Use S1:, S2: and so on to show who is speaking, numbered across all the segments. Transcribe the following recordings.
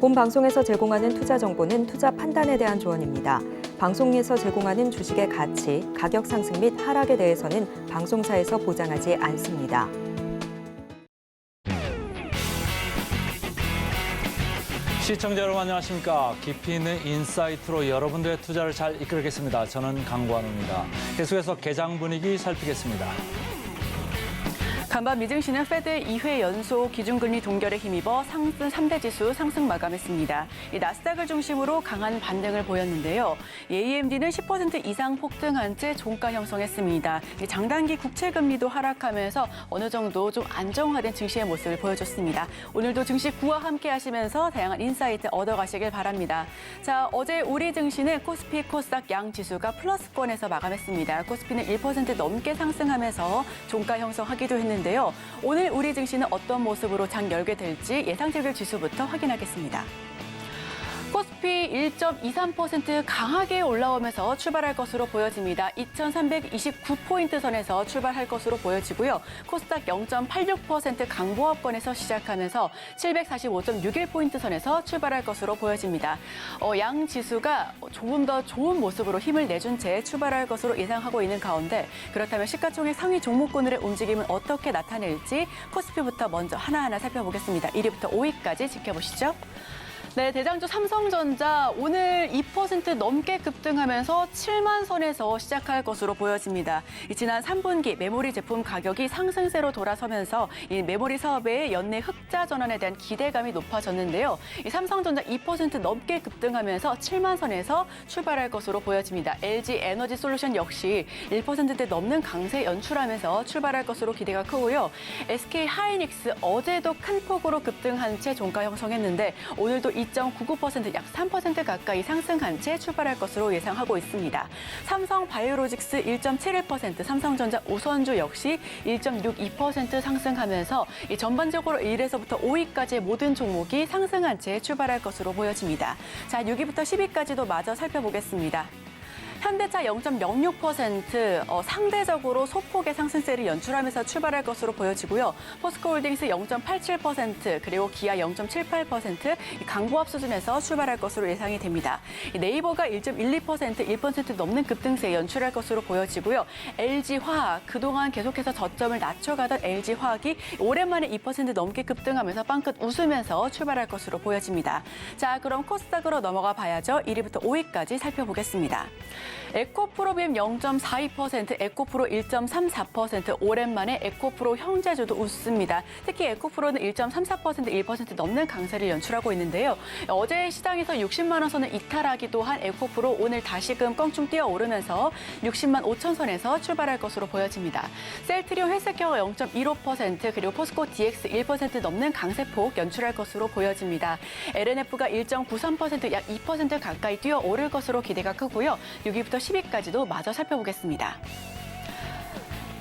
S1: 본 방송에서 제공하는 투자 정보는 투자 판단에 대한 조언입니다. 방송에서 제공하는 주식의 가치, 가격 상승 및 하락에 대해서는 방송사에서 보장하지 않습니다.
S2: 시청자 여러분 안녕하십니까. 깊이 있는 인사이트로 여러분들의 투자를 잘 이끌겠습니다. 저는 강관우입니다. 계속해서 개장 분위기 살피겠습니다.
S3: 간밤 미증시는 페드 2회 연속 기준금리 동결에 힘입어 상승 3대 지수 상승 마감했습니다. 이 나스닥을 중심으로 강한 반등을 보였는데요. AMD는 10% 이상 폭등한 채 종가 형성했습니다. 장단기 국채금리도 하락하면서 어느 정도 좀 안정화된 증시의 모습을 보여줬습니다. 오늘도 증시 구와 함께 하시면서 다양한 인사이트 얻어가시길 바랍니다. 자, 어제 우리 증시는 코스피, 코스닥 양 지수가 플러스권에서 마감했습니다. 코스피는 1% 넘게 상승하면서 종가 형성하기도 했는데 오늘 우리 증시는 어떤 모습으로 장 열게 될지 예상지별 지수부터 확인하겠습니다. 코스피 1.23% 강하게 올라오면서 출발할 것으로 보여집니다. 2,329포인트 선에서 출발할 것으로 보여지고요. 코스닥 0.86% 강보합권에서 시작하면서 745.61포인트 선에서 출발할 것으로 보여집니다. 양 지수가 조금 더 좋은 모습으로 힘을 내준 채 출발할 것으로 예상하고 있는 가운데 그렇다면 시가총액 상위 종목군들의 움직임은 어떻게 나타낼지 코스피부터 먼저 하나하나 살펴보겠습니다. 1위부터 5위까지 지켜보시죠. 네, 대장주 삼성전자 오늘 2% 넘게 급등하면서 7만 선에서 시작할 것으로 보여집니다. 지난 3분기 메모리 제품 가격이 상승세로 돌아서면서 이 메모리 사업의 연내 흑자 전환에 대한 기대감이 높아졌는데요. 이 삼성전자 2% 넘게 급등하면서 7만 선에서 출발할 것으로 보여집니다. LG 에너지 솔루션 역시 1%대 넘는 강세 연출하면서 출발할 것으로 기대가 크고요. SK 하이닉스 어제도 큰 폭으로 급등한 채 종가 형성했는데 오늘도 2.99% 약 3% 가까이 상승한 채 출발할 것으로 예상하고 있습니다. 삼성 바이오로직스 1.71%, 삼성전자 우선주 역시 1.62% 상승하면서 이 전반적으로 1에서부터 5위까지의 모든 종목이 상승한 채 출발할 것으로 보여집니다. 자, 6위부터 10위까지도 마저 살펴보겠습니다. 현대차 0.06% 상대적으로 소폭의 상승세를 연출하면서 출발할 것으로 보여지고요. 포스코홀딩스 0.87% 그리고 기아 0.78% 강보합 수준에서 출발할 것으로 예상이 됩니다. 네이버가 1.12% 1% 넘는 급등세 연출할 것으로 보여지고요. LG화학 그동안 계속해서 저점을 낮춰가던 LG화학이 오랜만에 2% 넘게 급등하면서 빵끝 웃으면서 출발할 것으로 보여집니다. 자, 그럼 코스닥으로 넘어가 봐야죠. 1위부터 5위까지 살펴보겠습니다. 에코프로비엠 0.42%, 에코프로 1.34%, 오랜만에 에코프로 형제주도 웃습니다. 특히 에코프로는 1.34%, 1% 넘는 강세를 연출하고 있는데요. 어제 시장에서 60만 원 선을 이탈하기도 한 에코프로 오늘 다시금 껑충 뛰어오르면서 60만 5천 선에서 출발할 것으로 보여집니다. 셀트리온 헬스케어 0.15%, 그리고 포스코 DX 1% 넘는 강세폭 연출할 것으로 보여집니다. LNF가 1.93%, 약 2% 가까이 뛰어오를 것으로 기대가 크고요. 6위부터 10위까지도 마저 살펴보겠습니다.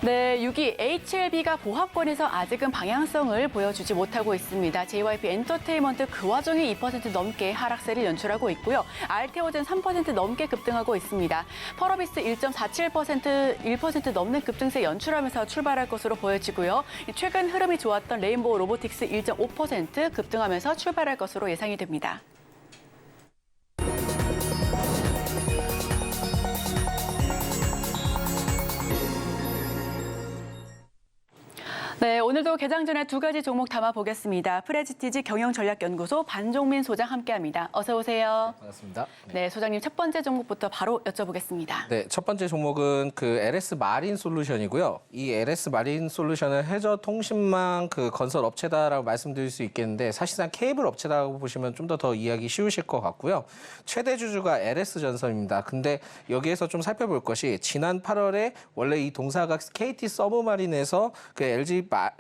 S3: 네, 6위 HLB가 보합권에서 아직은 방향성을 보여주지 못하고 있습니다. JYP 엔터테인먼트 그 와중에 2% 넘게 하락세를 연출하고 있고요. 알테오젠 3% 넘게 급등하고 있습니다. 펄어비스 1.47%, 1% 넘는 급등세 연출하면서 출발할 것으로 보여지고요. 최근 흐름이 좋았던 레인보우 로보틱스 1.5% 급등하면서 출발할 것으로 예상이 됩니다. 네, 오늘도 개장 전에 두 가지 종목 담아보겠습니다. 프레지티지 경영전략연구소 반종민 소장 함께합니다. 어서 오세요.
S4: 반갑습니다.
S3: 네, 소장님 첫 번째 종목부터 바로 여쭤보겠습니다.
S4: 네, 첫 번째 종목은 그 LS 마린 솔루션이고요. 이 LS 마린 솔루션은 해저 통신망 그 건설 업체다라고 말씀드릴 수 있겠는데 사실상 케이블 업체라고 보시면 좀 더 이해하기 쉬우실 것 같고요. 최대 주주가 LS 전선입니다. 근데 여기에서 좀 살펴볼 것이 지난 8월에 원래 이 동사가 KT 서브마린에서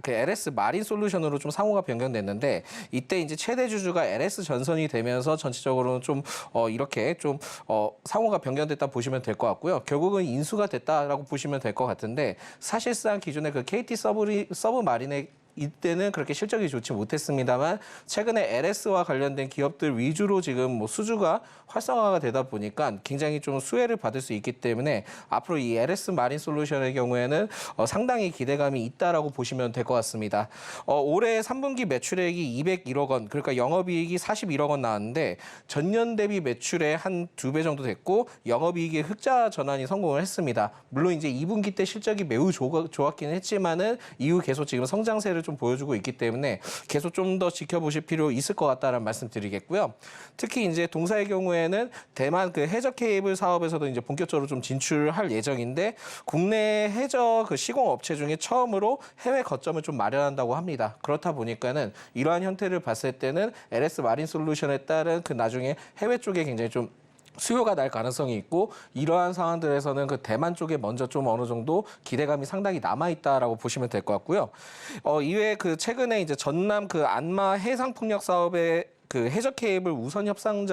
S4: 그 LS 마린 솔루션으로 좀 상호가 변경됐는데 이때 이제 최대 주주가 LS 전선이 되면서 전체적으로는 좀 이렇게 좀 상호가 변경됐다 보시면 될 것 같고요. 결국은 인수가 됐다라고 보시면 될 것 같은데 사실상 기존의 그 KT 서브마린의 이때는 그렇게 실적이 좋지 못했습니다만 최근에 LS와 관련된 기업들 위주로 지금 뭐 수주가 활성화가 되다 보니까 굉장히 좀 수혜를 받을 수 있기 때문에 앞으로 이 LS 마린 솔루션의 경우에는 상당히 기대감이 있다라고 보시면 될 것 같습니다. 올해 3분기 매출액이 201억 원, 그러니까 영업이익이 41억 원 나왔는데 전년 대비 매출의 한 2배 정도 됐고 영업이익의 흑자 전환이 성공을 했습니다. 물론 이제 2분기 때 실적이 매우 좋았기는 했지만은 이후 계속 지금 성장세를 좀 보여주고 있기 때문에 계속 좀 더 지켜보실 필요 있을 것 같다는 말씀드리겠고요. 특히 이제 동사의 경우에는 대만 그 해저 케이블 사업에서도 이제 본격적으로 좀 진출할 예정인데 국내 해저 그 시공 업체 중에 처음으로 해외 거점을 좀 마련한다고 합니다. 그렇다 보니까는 이러한 형태를 봤을 때는 LS 마린 솔루션에 따른 그 나중에 해외 쪽에 굉장히 좀 수요가 날 가능성이 있고 이러한 상황들에서는 그 대만 쪽에 먼저 좀 어느 정도 기대감이 상당히 남아 있다라고 보시면 될 것 같고요. 이외에 그 최근에 이제 전남 그 안마 해상 풍력 사업에 그 해저 케이블 우선 협상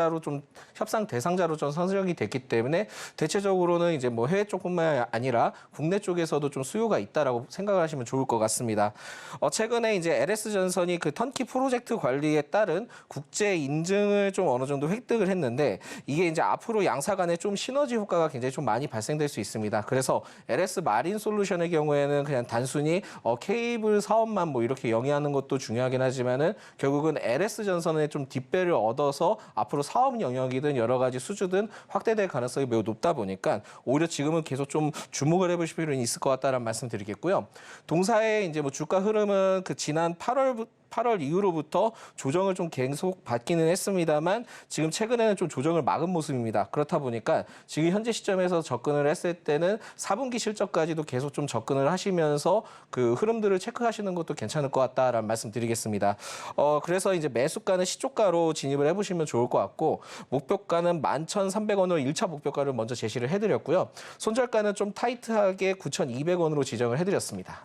S4: 대상자로 좀 선정이 됐기 때문에 대체적으로는 이제 뭐 해외 쪽뿐만 아니라 국내 쪽에서도 좀 수요가 있다라고 생각을 하시면 좋을 것 같습니다. 최근에 이제 LS 전선이 그 턴키 프로젝트 관리에 따른 국제 인증을 좀 어느 정도 획득을 했는데 이게 이제 앞으로 양사 간에 좀 시너지 효과가 굉장히 좀 많이 발생될 수 있습니다. 그래서 LS 마린 솔루션의 경우에는 그냥 단순히 케이블 사업만 뭐 이렇게 영위하는 것도 중요하긴 하지만은 결국은 LS 전선에 좀 뒷배를 얻어서 앞으로 사업 영역이든 여러 가지 수주든 확대될 가능성이 매우 높다 보니까 오히려 지금은 계속 좀 주목을 해보실 필요는 있을 것 같다는 말씀드리겠고요. 동사의 이제 뭐 주가 흐름은 그 지난 8월 이후로부터 조정을 좀 계속 받기는 했습니다만 지금 최근에는 좀 조정을 막은 모습입니다. 그렇다 보니까 지금 현재 시점에서 접근을 했을 때는 4분기 실적까지도 계속 좀 접근을 하시면서 그 흐름들을 체크하시는 것도 괜찮을 것 같다라는 말씀드리겠습니다. 그래서 이제 매수가는 시초가로 진입을 해보시면 좋을 것 같고 목표가는 11,300원으로 1차 목표가를 먼저 제시를 해드렸고요. 손절가는 좀 타이트하게 9,200원으로 지정을 해드렸습니다.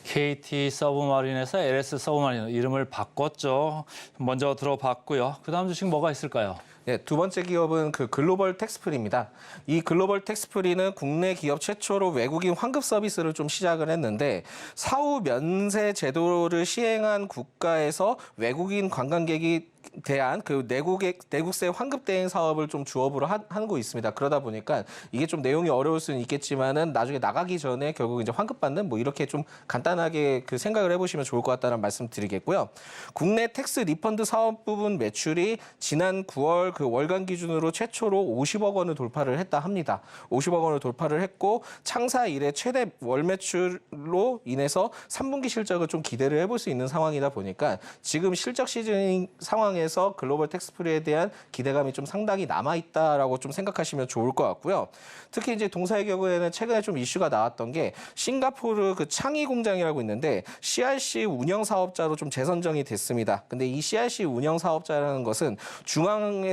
S2: KT 서브마린에서 LS 서브마린 이름을 바꿨죠. 먼저 들어봤고요. 그다음 주식 뭐가 있을까요?
S4: 네, 두 번째 기업은 그 글로벌 텍스프리입니다. 이 글로벌 텍스프리는 국내 기업 최초로 외국인 환급 서비스를 좀 시작을 했는데 사후 면세 제도를 시행한 국가에서 외국인 관광객이 대한 그 내국세 환급 대행 사업을 좀 주업으로 하고 있습니다. 그러다 보니까 이게 좀 내용이 어려울 수는 있겠지만은 나중에 나가기 전에 결국 이제 환급 받는 뭐 이렇게 좀 간단하게 그 생각을 해보시면 좋을 것 같다는 말씀드리겠고요. 국내 텍스 리펀드 사업 부분 매출이 지난 9월 그 월간 기준으로 최초로 50억 원을 돌파를 했다 합니다. 50억 원을 돌파를 했고 창사 이래 최대 월 매출로 인해서 3분기 실적을 좀 기대를 해볼 수 있는 상황이다 보니까 지금 실적 시즌 상황에서 글로벌 텍스프리에 대한 기대감이 좀 상당히 남아있다라고 좀 생각하시면 좋을 것 같고요. 특히 이제 동사의 경우에는 최근에 좀 이슈가 나왔던 게 싱가포르 그 창의 공장이라고 있는데 CRC 운영 사업자로 좀 재선정이 됐습니다. 근데 이 CRC 운영 사업자라는 것은 중앙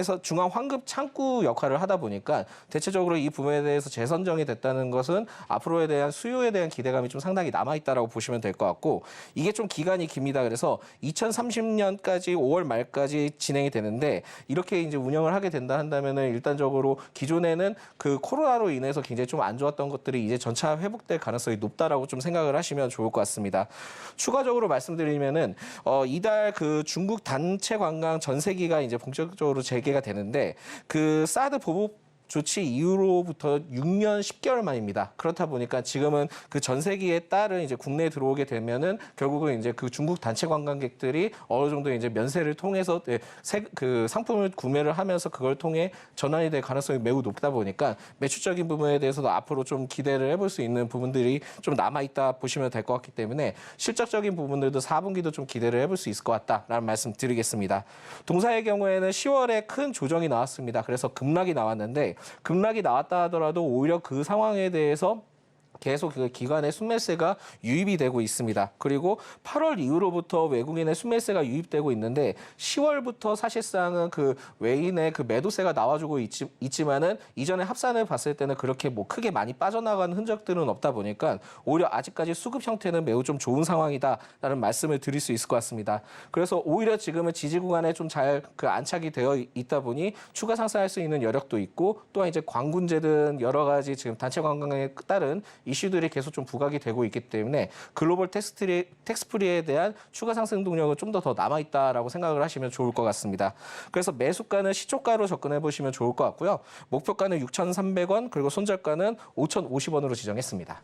S4: 환급 창구 역할을 하다 보니까 대체적으로 이 부분에 대해서 재선정이 됐다는 것은 앞으로에 대한 수요에 대한 기대감이 좀 상당히 남아있다라고 보시면 될 것 같고 이게 좀 기간이 깁니다. 그래서 2030년까지 5월 말까지 진행이 되는데 이렇게 이제 운영을 하게 된다 한다면은 일단적으로 기존에는 그 코로나로 인해서 굉장히 좀 안 좋았던 것들이 이제 전차 회복될 가능성이 높다라고 좀 생각을 하시면 좋을 것 같습니다. 추가적으로 말씀드리면은 이달 그 중국 단체 관광 전세기가 이제 본격적으로 재개가 되는데 그 사드 보복 조치 이후로부터 6년 10개월 만입니다. 그렇다 보니까 지금은 그 전세기에 따른 이제 국내에 들어오게 되면은 결국은 이제 그 중국 단체 관광객들이 어느 정도 이제 면세를 통해서 그 상품을 구매를 하면서 그걸 통해 전환이 될 가능성이 매우 높다 보니까 매출적인 부분에 대해서도 앞으로 좀 기대를 해볼 수 있는 부분들이 좀 남아있다 보시면 될 것 같기 때문에 실적적인 부분들도 4분기도 좀 기대를 해볼 수 있을 것 같다라는 말씀 드리겠습니다. 동사의 경우에는 10월에 큰 조정이 나왔습니다. 그래서 급락이 나왔는데 급락이 나왔다 하더라도 오히려 그 상황에 대해서 계속 그 기관의 순매수가 유입이 되고 있습니다. 그리고 8월 이후로부터 외국인의 순매수가 유입되고 있는데 10월부터 사실상은 그 외인의 그 매도세가 나와주고 있지만은 이전에 합산을 봤을 때는 그렇게 뭐 크게 많이 빠져나간 흔적들은 없다 보니까 오히려 아직까지 수급 형태는 매우 좀 좋은 상황이다라는 말씀을 드릴 수 있을 것 같습니다. 그래서 오히려 지금은 지지 구간에 좀 잘 그 안착이 되어 있다 보니 추가 상승할 수 있는 여력도 있고 또한 이제 관군제든 여러 가지 지금 단체 관광에 따른 이슈들이 계속 좀 부각이 되고 있기 때문에 글로벌 텍스프리에 대한 추가 상승 동력은 좀 더 남아있다라고 생각을 하시면 좋을 것 같습니다. 그래서 매수가는 시초가로 접근해 보시면 좋을 것 같고요. 목표가는 6,300원 그리고 손절가는 5,050원으로 지정했습니다.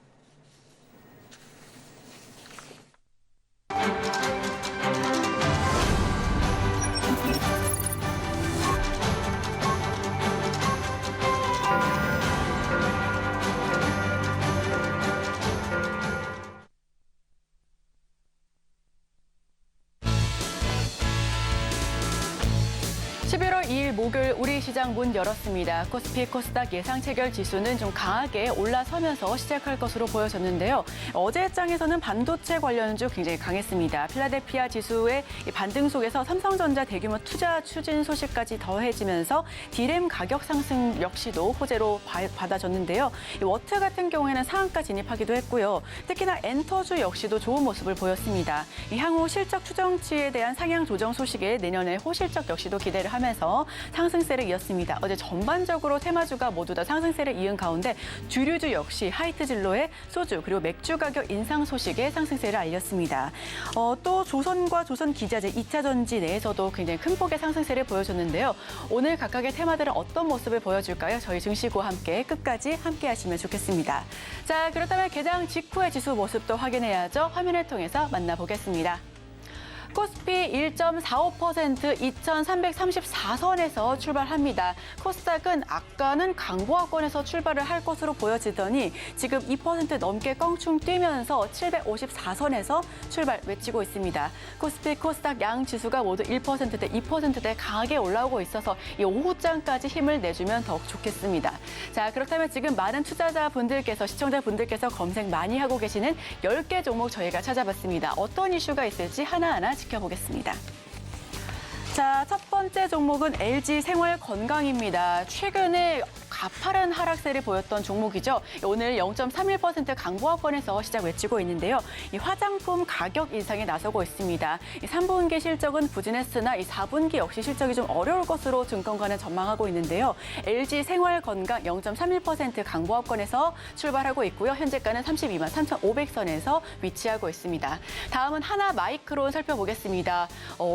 S3: 목요일 우리 시장 문 열었습니다. 코스피 코스닥 예상 체결 지수는 좀 강하게 올라서면서 시작할 것으로 보여졌는데요. 어제 장에서는 반도체 관련주 굉장히 강했습니다. 필라델피아 지수의 반등 속에서 삼성전자 대규모 투자 추진 소식까지 더해지면서 D램 가격 상승 역시도 호재로 받아졌는데요. 워트 같은 경우에는 상한가 진입하기도 했고요. 특히나 엔터주 역시도 좋은 모습을 보였습니다. 향후 실적 추정치에 대한 상향 조정 소식에 내년에 호실적 역시도 기대를 하면서 상승세를 이었습니다. 어제 전반적으로 테마주가 모두 다 상승세를 이은 가운데 주류주 역시 하이트 진로의 소주 그리고 맥주 가격 인상 소식에 상승세를 알렸습니다. 또 조선과 조선기자재 2차 전지 내에서도 굉장히 큰 폭의 상승세를 보여줬는데요. 오늘 각각의 테마들은 어떤 모습을 보여줄까요? 저희 증시고와 함께 끝까지 함께 하시면 좋겠습니다. 자, 그렇다면 개장 직후의 지수 모습도 확인해야죠. 화면을 통해서 만나보겠습니다. 코스피 1.45% 2,334선에서 출발합니다. 코스닥은 아까는 강보합권에서 출발을 할 것으로 보여지더니 지금 2% 넘게 껑충 뛰면서 754선에서 출발 외치고 있습니다. 코스피 코스닥 양 지수가 모두 1%대, 2%대 강하게 올라오고 있어서 이 오후장까지 힘을 내주면 더욱 좋겠습니다. 자, 그렇다면 지금 많은 투자자분들께서, 시청자분들께서 검색 많이 하고 계시는 10개 종목 저희가 찾아봤습니다. 어떤 이슈가 있을지 하나하나 지켜보겠습니다. 자, 첫 번째 종목은 LG 생활건강입니다. 최근에 가파른 하락세를 보였던 종목이죠. 오늘 0.31% 강보합권에서 시작 외치고 있는데요. 이 화장품 가격 인상에 나서고 있습니다. 이 3분기 실적은 부진했으나 이 4분기 역시 실적이 좀 어려울 것으로 증권가는 전망하고 있는데요. LG 생활건강 0.31% 강보합권에서 출발하고 있고요. 현재가는 32만 3,500선에서 위치하고 있습니다. 다음은 하나마이크론 살펴보겠습니다.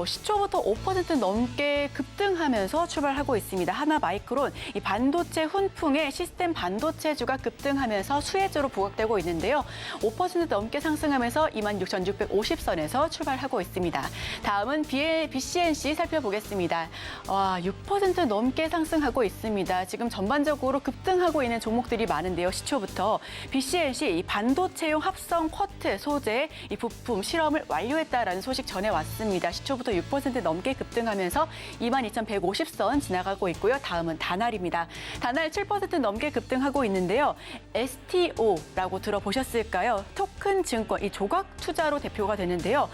S3: 시초부터 5% 넘게 급등하면서 출발하고 있습니다. 하나마이크론 이 반도체 훈풍에 시스템 반도체주가 급등하면서 수혜주로 부각되고 있는데요. 5% 넘게 상승하면서 26,650선에서 출발하고 있습니다. 다음은 BCNC 살펴보겠습니다. 6% 넘게 상승하고 있습니다. 지금 전반적으로 급등하고 있는 종목들이 많은데요. 시초부터 BCNC 이 반도체용 합성 쿼트 소재 이 부품 실험을 완료했다라는 소식 전해왔습니다. 시초부터 6% 넘게 급등하면서 22,150선 지나가고 있고요. 다음은 다날입니다. 다날 7% 넘게 급등하고 있는데요. STO라고 들어보셨을까요? 토큰 증권, 이 조각 투자로 대표가 되는데요.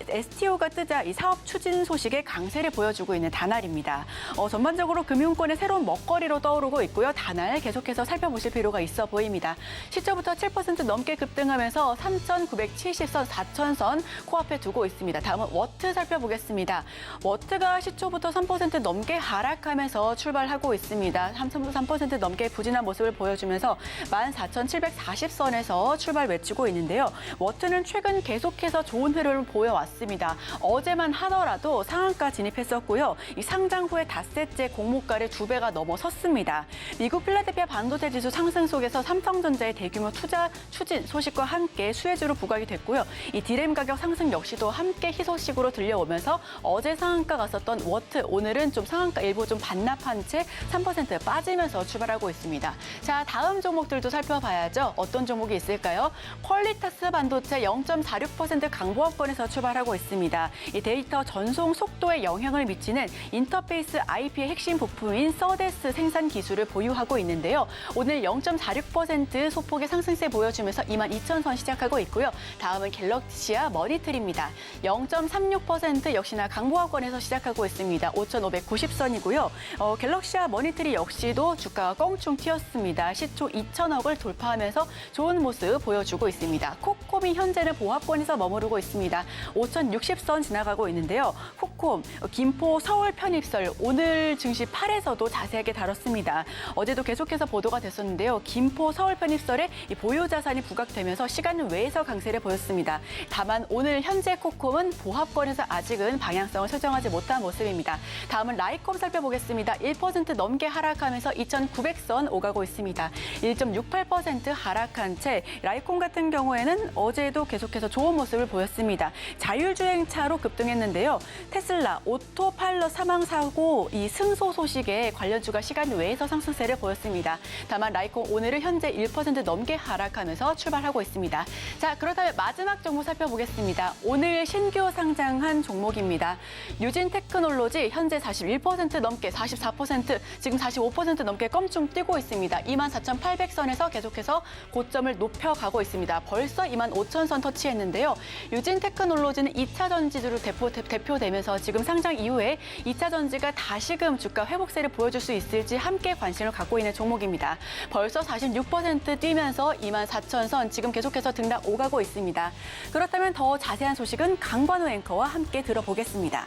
S3: STO가 뜨자 이 사업 추진 소식에 강세를 보여주고 있는 다날입니다. 전반적으로 금융권의 새로운 먹거리로 떠오르고 있고요. 다날 계속해서 살펴보실 필요가 있어 보입니다. 시초부터 7% 넘게 급등하면서 3,970선, 4,000선 코앞에 두고 있습니다. 다음은 워트 살펴보겠습니다. 워트가 시초부터 3% 넘게 하락하면서 출발하고 있습니다. 3% 넘게 부진한 모습을 보여주면서 14,740선에서 출발 외치고 있는데요. 워트는 최근 계속해서 좋은 흐름을 보여왔습니다. 어제만 하더라도 상한가 진입했었고요. 이 상장 후에 닷새째 공모가를 2배가 넘어섰습니다. 미국 필라델피아 반도체 지수 상승 속에서 삼성전자의 대규모 투자 추진 소식과 함께 수혜주로 부각이 됐고요. 이 D램 가격 상승 역시도 함께 희소식으로 들려오면서 어제 상한가 갔었던 워트 오늘은 좀 상한가 일부 좀 반납한 채 3% 빠지면서 출발하고 있습니다. 자, 다음 종목들도 살펴봐야죠. 어떤 종목이 있을까요? 퀄리타스 반도체 0.46% 강보합권에서 출발하고 있습니다. 이 데이터 전송 속도에 영향을 미치는 인터페이스 IP의 핵심 부품인 서데스 생산 기술을 보유하고 있는데요. 오늘 0.46% 소폭의 상승세 보여주면서 22,000선 시작하고 있고요. 다음은 갤럭시아 머니틀입니다. 0.36% 역시나 강보합권에서 시작하고 있습니다. 5,590선이고요. 갤럭시아 머니틀이 역시도 주가가 껑충 튀었습니다. 시초 2천억을 돌파하면서 좋은 모습 보여주고 있습니다. 코콤이 현재는 보합권에서 머무르고 있습니다. 5,060선 지나가고 있는데요. 코콤, 김포 서울 편입설 오늘 증시 8에서도 자세하게 다뤘습니다. 어제도 계속해서 보도가 됐었는데요. 김포 서울 편입설에 이 보유 자산이 부각되면서 시간 외에서 강세를 보였습니다. 다만 오늘 현재 코콤은 보합권에서 아직은 방향성을 설정하지 못한 모습입니다. 다음은 라이콤 살펴보겠습니다. 1% 넘게 하락하면서 2,900선 오가고 있습니다. 1.68% 하락한 채 라이콤 같은 경우에는 어제도 계속해서 좋은 모습을 보였습니다. 자율주행차로 급등했는데요. 테슬라 오토파일럿 사망 사고 이 승소 소식에 관련주가 시간 외에서 상승세를 보였습니다. 다만 라이콤 오늘은 현재 1% 넘게 하락하면서 출발하고 있습니다. 자, 그렇다면 마지막 종목 살펴보겠습니다. 오늘 신규 상장한 종목입니다. 뉴진 테크놀로지 현재 41% 넘게 44%, 지금 45% 넘게 껌충 뛰고 있습니다. 24,800선에서 계속해서 고점을 높여가고 있습니다. 벌써 25,000선 터치했는데요. 뉴진 테크놀로지는 2차 전지주로 대표되면서 지금 상장 이후에 2차 전지가 다시금 주가 회복세를 보여줄 수 있을지 함께 관심을 갖고 있는 종목입니다. 벌써 46% 뛰면서 24,000선 지금 계속해서 등락 오가고 있습니다. 그렇다면 더 자세한 소식은 강관우 앵커와 함께 들어보겠습니다.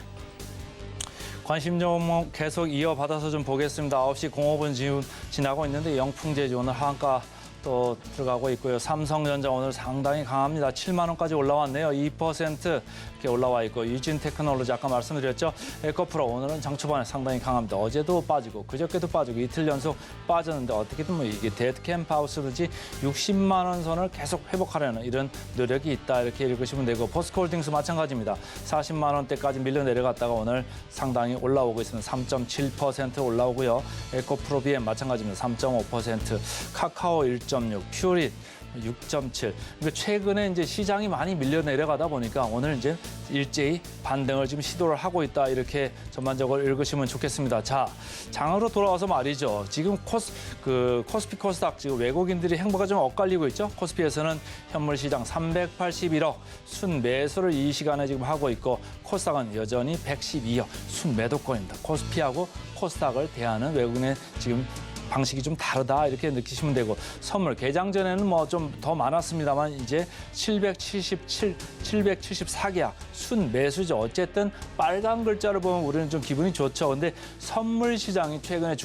S2: 관심 종목 계속 이어받아서 좀 보겠습니다. 9시 05분 지금 지나고 있는데 영풍제지 오늘 하한가 또 들어가고 있고요. 삼성전자 오늘 상당히 강합니다. 7만 원까지 올라왔네요. 2% 이렇게 올라와 있고 유진 테크놀로지 아까 말씀드렸죠. 에코프로 오늘은 장 초반에 상당히 강합니다. 어제도 빠지고 그저께도 빠지고 이틀 연속 빠졌는데 어떻게든 뭐 이게 데드캠파우스든지 60만 원 선을 계속 회복하려는 이런 노력이 있다 이렇게 읽으시면 되고 포스코홀딩스 마찬가지입니다. 40만 원대까지 밀려 내려갔다가 오늘 상당히 올라오고 있습니다. 3.7% 올라오고요. 에코프로비엠 마찬가지입니다. 3.5%, 카카오 1.6, 퓨릿 6.7. 그러니까 최근에 이제 시장이 많이 밀려 내려가다 보니까 오늘 이제 일제히 반등을 지금 시도를 하고 있다 이렇게 전반적으로 읽으시면 좋겠습니다. 자, 장으로 돌아와서 말이죠. 지금 코스피 코스닥 지금 외국인들이 행보가 좀 엇갈리고 있죠. 코스피에서는 현물 시장 381억 순 매수를 이 시간에 지금 하고 있고 코스닥은 여전히 112억 순 매도권입니다. 코스피하고 코스닥을 대하는 외국인의 지금 방식이 좀 다르다 이렇게 느끼시면 되고 선물 개장 전에는 뭐 좀 더 많았습니다만 이제 774계약 순 매수죠. 어쨌든 빨간 글자를 보면 우리는 좀 기분이 좋죠. 근데 선물 시장이 최근에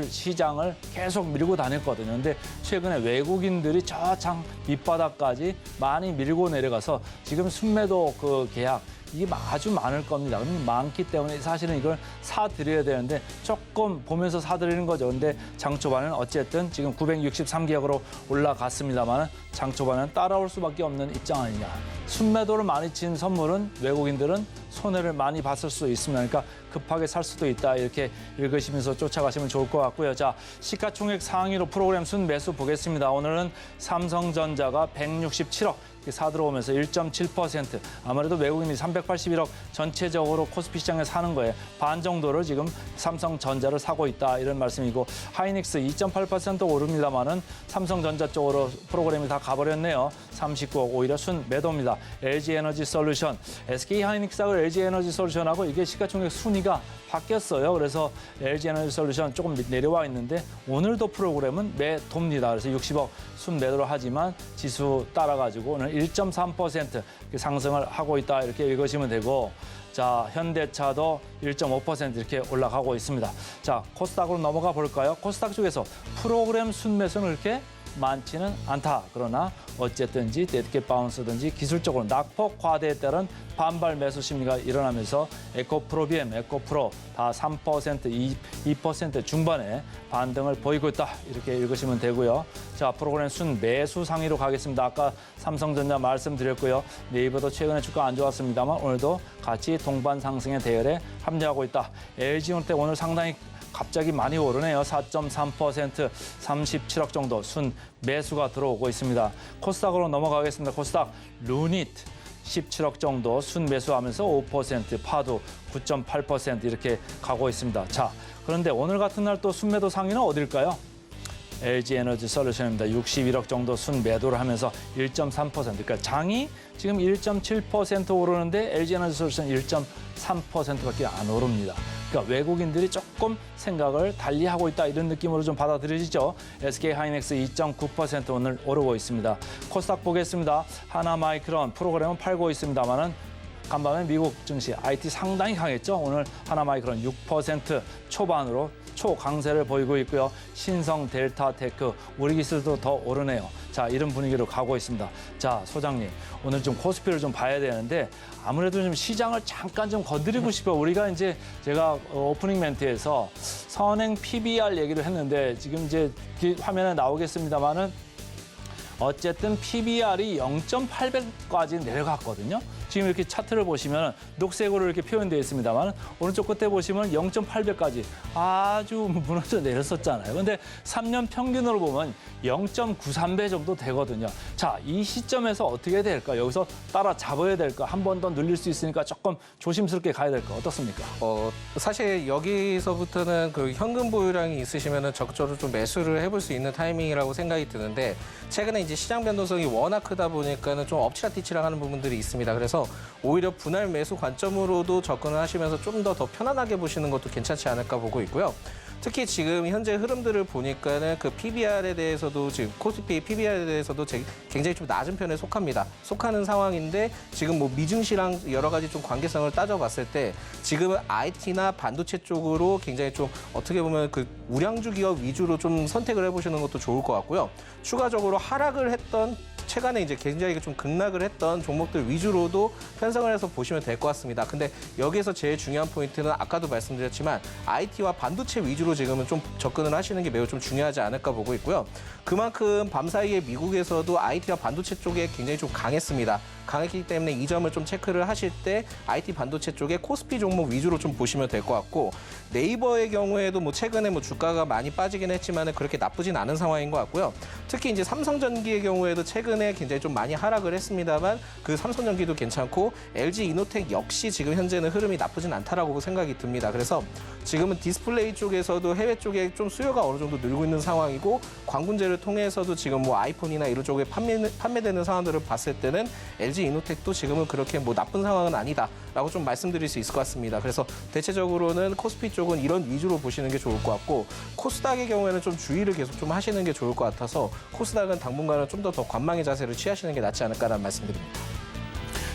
S2: 시장을 계속 밀고 다녔거든요. 근데 최근에 외국인들이 저 장 밑바닥까지 많이 밀고 내려가서 지금 순매도 그 계약 이게 아주 많을 겁니다. 그럼 많기 때문에 사실은 이걸 사드려야 되는데 조금 보면서 사드리는 거죠. 근데 장 초반은 어쨌든 지금 963계약으로 올라갔습니다만 장 초반은 따라올 수밖에 없는 입장 아니냐. 순매도를 많이 친 선물은 외국인들은 손해를 많이 봤을 수 있습니다. 그러니까 급하게 살 수도 있다 이렇게 읽으시면서 쫓아가시면 좋을 것 같고요. 자, 시가총액 상위로 프로그램 순 매수 보겠습니다. 오늘은 삼성전자가 167억 사들어오면서 1.7%. 아무래도 외국인이 381억 전체적으로 코스피 시장에 사는 거에 반 정도를 지금 삼성전자를 사고 있다 이런 말씀이고 하이닉스 2.8% 오릅니다만은 삼성전자 쪽으로 프로그램이 다 가버렸네요. 39억 오히려 순 매도입니다. LG에너지솔루션, SK하이닉스하고 LG에너지솔루션하고 이게 시가총액 순위가 바뀌었어요. 그래서 LG에너지솔루션 조금 내려와 있는데 오늘도 프로그램은 매도입니다. 그래서 60억 순 매도를 하지만 지수 따라가지고 오늘 1.3% 상승을 하고 있다 이렇게 읽으시면 되고 자, 현대차도 1.5% 이렇게 올라가고 있습니다. 자, 코스닥으로 넘어가 볼까요? 코스닥 쪽에서 프로그램 순매수는 그렇게 많지는 않다. 그러나 어쨌든지 데드캣 바운스든지 기술적으로 낙폭 과대에 따른 반발 매수 심리가 일어나면서 에코프로비엠, 에코프로 다 3%, 2% 중반에 반등을 보이고 있다. 이렇게 읽으시면 되고요. 자, 프로그램 순 매수 상위로 가겠습니다. 아까 삼성전자 말씀드렸고요. 네이버도 최근에 주가 안 좋았습니다만 오늘도 같이 동반 상승의 대열에 합류하고 있다. LG전태 오늘 상당히 갑자기 많이 오르네요. 4.3%, 37억 정도 순 매수가 들어오고 있습니다. 코스닥으로 넘어가겠습니다. 코스닥 루닛 17억 정도 순 매수하면서 5%, 파도 9.8% 이렇게 가고 있습니다. 자, 그런데 오늘 같은 날 또 순매도 상위는 어딜까요? LG에너지솔루션입니다. 61억 정도 순 매도를 하면서 1.3%. 그러니까 장이 지금 1.7% 오르는데 LG에너지솔루션 1.3%밖에 안 오릅니다. 그러니까 외국인들이 조금 생각을 달리하고 있다 이런 느낌으로 좀 받아들여지죠. SK하이닉스 2.9% 오늘 오르고 있습니다. 코스닥 보겠습니다. 하나마이크론 프로그램은 팔고 있습니다만은 간밤에 미국 증시 IT 상당히 강했죠. 오늘 하나마이크론 6% 초반으로 초강세를 보이고 있고요. 신성, 델타테크, 우리 기술도 더 오르네요. 자, 이런 분위기로 가고 있습니다. 자, 소장님, 오늘 좀 코스피를 좀 봐야 되는데 아무래도 좀 시장을 잠깐 좀 건드리고 싶어요. 우리가 이제 제가 오프닝 멘트에서 선행 PBR 얘기를 했는데 지금 이제 화면에 나오겠습니다만은 어쨌든 PBR이 0.8배까지 내려갔거든요. 지금 이렇게 차트를 보시면 녹색으로 이렇게 표현되어 있습니다만 오른쪽 끝에 보시면 0.8배까지 아주 무너져 내렸었잖아요. 근데 3년 평균으로 보면 0.93배 정도 되거든요. 자, 이 시점에서 어떻게 될까? 여기서 따라잡아야 될까? 한 번 더 늘릴 수 있으니까 조금 조심스럽게 가야 될까? 어떻습니까?
S4: 사실 여기서부터는 그 현금 보유량이 있으시면은 적극적으로 좀 매수를 해볼 수 있는 타이밍이라고 생각이 드는데 최근에 이제 시장 변동성이 워낙 크다 보니까는 좀 엎치락뒤치락 하는 부분들이 있습니다. 그래서 오히려 분할 매수 관점으로도 접근을 하시면서 좀 더 편안하게 보시는 것도 괜찮지 않을까 보고 있고요. 특히 지금 현재 흐름들을 보니까는 그 PBR에 대해서도 지금 코스피 PBR에 대해서도 굉장히 좀 낮은 편에 속하는 상황인데 지금 뭐 미증시랑 여러 가지 좀 관계성을 따져봤을 때 지금은 IT나 반도체 쪽으로 굉장히 좀 어떻게 보면 그 우량주 기업 위주로 좀 선택을 해보시는 것도 좋을 것 같고요. 추가적으로 하락을 했던 최근에 이제 굉장히 좀 급락을 했던 종목들 위주로도 편성을 해서 보시면 될 것 같습니다. 근데 여기에서 제일 중요한 포인트는 아까도 말씀드렸지만 IT와 반도체 위주로 지금은 좀 접근을 하시는 게 매우 좀 중요하지 않을까 보고 있고요. 그만큼 밤사이에 미국에서도 IT와 반도체 쪽에 굉장히 좀 강했습니다. 강했기 때문에 이 점을 좀 체크를 하실 때 IT 반도체 쪽에 코스피 종목 위주로 좀 보시면 될 것 같고 네이버의 경우에도 뭐 최근에 뭐 주가가 많이 빠지긴 했지만 그렇게 나쁘진 않은 상황인 것 같고요. 특히 이제 삼성전기의 경우에도 최근에 굉장히 좀 많이 하락을 했습니다만 그 삼성전기도 괜찮고 LG 이노텍 역시 지금 현재는 흐름이 나쁘진 않다라고 생각이 듭니다. 그래서 지금은 디스플레이 쪽에서도 해외 쪽에 좀 수요가 어느 정도 늘고 있는 상황이고 광군제를 통해서도 지금 뭐 아이폰이나 이런 쪽에 판매되는 상황들을 봤을 때는 LG 이노텍도 지금은 그렇게 뭐 나쁜 상황은 아니다라고 좀 말씀드릴 수 있을 것 같습니다. 그래서 대체적으로는 코스피 쪽은 이런 위주로 보시는 게 좋을 것 같고 코스닥의 경우에는 좀 주의를 계속 좀 하시는 게 좋을 것 같아서 코스닥은 당분간은 좀 더 관망의 자세를 취하시는 게 낫지 않을까라는 말씀드립니다.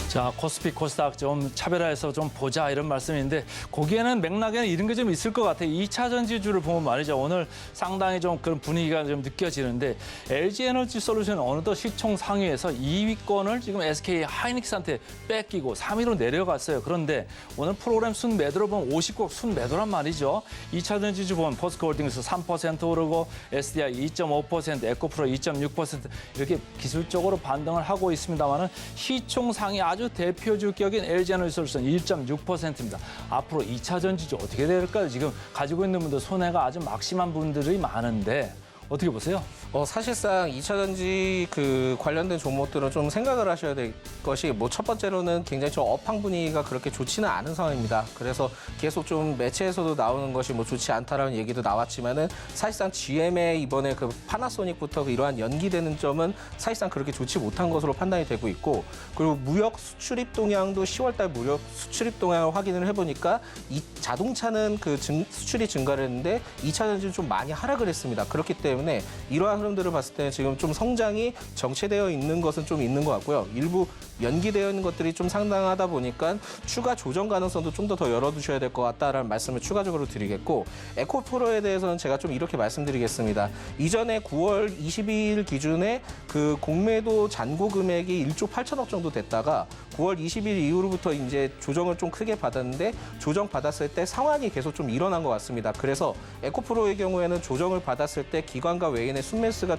S2: 자, 코스피, 코스닥 좀 차별화해서 좀 보자 이런 말씀인데 거기에는 맥락에는 이런 게 좀 있을 것 같아요. 2차 전지주를 보면 말이죠. 오늘 상당히 좀 그런 분위기가 좀 느껴지는데 LG에너지 솔루션은 어느덧 시총 상위에서 2위권을 지금 SK 하이닉스한테 뺏기고 3위로 내려갔어요. 그런데 오늘 프로그램 순매도로 보면 50곡 순매도란 말이죠. 2차 전지주 보면 포스코홀딩스 3% 오르고 SDI 2.5%, 에코프로 2.6% 이렇게 기술적으로 반등을 하고 있습니다만은 시총 상위 아주 대표주격인 LG에너지솔루션 1.6%입니다. 앞으로 2차 전지주 어떻게 될까요? 지금 가지고 있는 분들 손해가 아주 막심한 분들이 많은데 어떻게 보세요?
S4: 사실상 2차 전지 그 관련된 종목들은 좀 생각을 하셔야 될 것이 뭐 첫 번째로는 굉장히 좀 업황 분위기가 그렇게 좋지는 않은 상황입니다. 그래서 계속 좀 매체에서도 나오는 것이 뭐 좋지 않다라는 얘기도 나왔지만은 사실상 GM의 이번에 그 파나소닉부터 이러한 연기되는 점은 사실상 그렇게 좋지 못한 것으로 판단이 되고 있고 그리고 무역 수출입 동향도 10월달 무역 수출입 동향을 확인을 해보니까 이 자동차는 그 수출이 증가를 했는데 2차 전지는 좀 많이 하락을 했습니다. 그렇기 때문에 이러한 흐름들을 봤을 때 지금 좀 성장이 정체되어 있는 것은 좀 있는 것 같고요. 일부 연기되어 있는 것들이 좀 상당하다 보니까 추가 조정 가능성도 좀 더 열어두셔야 될 것 같다라는 말씀을 추가적으로 드리겠고 에코프로에 대해서는 제가 좀 이렇게 말씀드리겠습니다. 이전에 9월 22일 기준에 그 공매도 잔고 금액이 1조 8천억 정도 됐다가 9월 20일 이후로부터 이제 조정을 좀 크게 받았는데 조정 받았을 때 상환이 계속 좀 일어난 것 같습니다. 그래서 에코프로의 경우에는 조정을 받았을 때 기관과 외인의 순매수가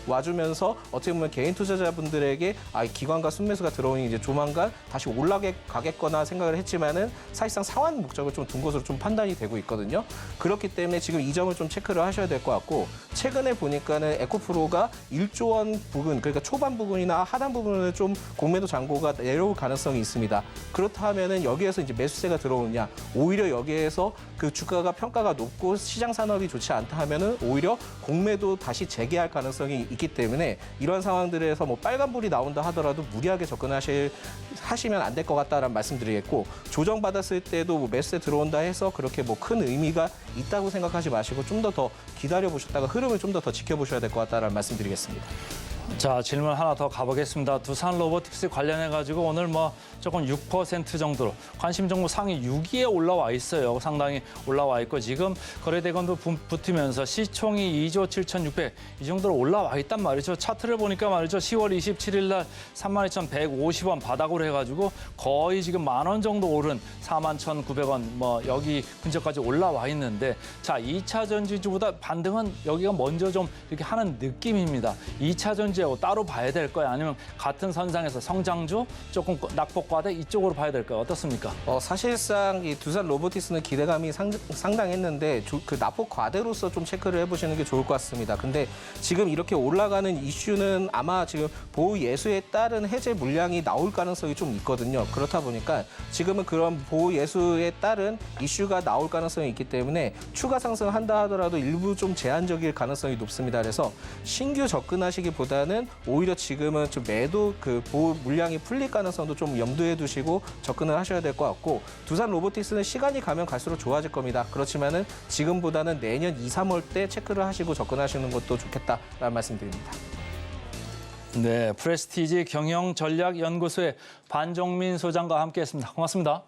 S4: 와주면서 어떻게 보면 개인 투자자분들에게 기관과 순매수가 들어오니 이제 조만간 다시 올라가겠거나 생각을 했지만은 사실상 상환 목적을 좀 둔 것으로 좀 판단이 되고 있거든요. 그렇기 때문에 지금 이 점을 좀 체크를 하셔야 될 것 같고 최근에 보니까는 에코프로가 1조 원 부근 그러니까 초반 부분이나 하단 부분을 좀 공매도 잔고가 내려올 가능성이 있습니다. 그렇다면은 여기에서 이제 매수세가 들어오느냐 오히려 여기에서 그 주가가 평가가 높고 시장 산업이 좋지 않다 하면은 오히려 하면서 공매도 다시 재개할 가능성이 있기 때문에 이런 상황들에서 뭐 빨간불이 나온다 하더라도 무리하게 하시면 안 될 것 같다라는 말씀드리겠고, 조정받았을 때도 뭐 매수세 들어온다 해서 그렇게 뭐 큰 의미가 있다고 생각하지 마시고 좀 더 기다려 보셨다가 흐름을 좀 더 지켜보셔야 될 것 같다라는 말씀드리겠습니다.
S2: 자, 질문 하나 더 가보겠습니다. 두산 로보틱스 관련해가지고 오늘 뭐 조금 6% 정도로 관심 정보 상위 6위에 올라와 있어요. 상당히 올라와 있고 지금 거래대금도 붙으면서 시총이 2조 7,600 이 정도로 올라와 있단 말이죠. 차트를 보니까 말이죠. 10월 27일 날 32,150원 바닥으로 해가지고 거의 지금 10,000원 정도 오른 41,900원 뭐 여기 근처까지 올라와 있는데, 자, 2차 전지주보다 반등은 여기가 먼저 좀 이렇게 하는 느낌입니다. 2차 전지 따로 봐야 될 거예요? 아니면 같은 선상에서 성장주 조금 낙폭과대 이쪽으로 봐야 될까요? 어떻습니까?
S4: 사실상 이 두산 로보틱스는 기대감이 상당했는데 그 낙폭 과대로서 좀 체크를 해보시는 게 좋을 것 같습니다. 근데 지금 이렇게 올라가는 이슈는 아마 지금 보호 예수에 따른 해제 물량이 나올 가능성이 좀 있거든요. 그렇다 보니까 지금은 그런 보호 예수에 따른 이슈가 나올 가능성이 있기 때문에 추가 상승한다 하더라도 일부 좀 제한적일 가능성이 높습니다. 그래서 신규 접근하시기보다는 오히려 지금은 좀 매도 그 보호 물량이 풀릴 가능성도 좀 염두에 두시고 접근을 하셔야 될 것 같고, 두산 로보틱스는 시간이 가면 갈수록 좋아질 겁니다. 그렇지만은 지금보다는 내년 2, 3월 때 체크를 하시고 접근하시는 것도 좋겠다라는 말씀드립니다.
S2: 네, 프레스티지 경영전략연구소의 반종민 소장과 함께했습니다. 고맙습니다.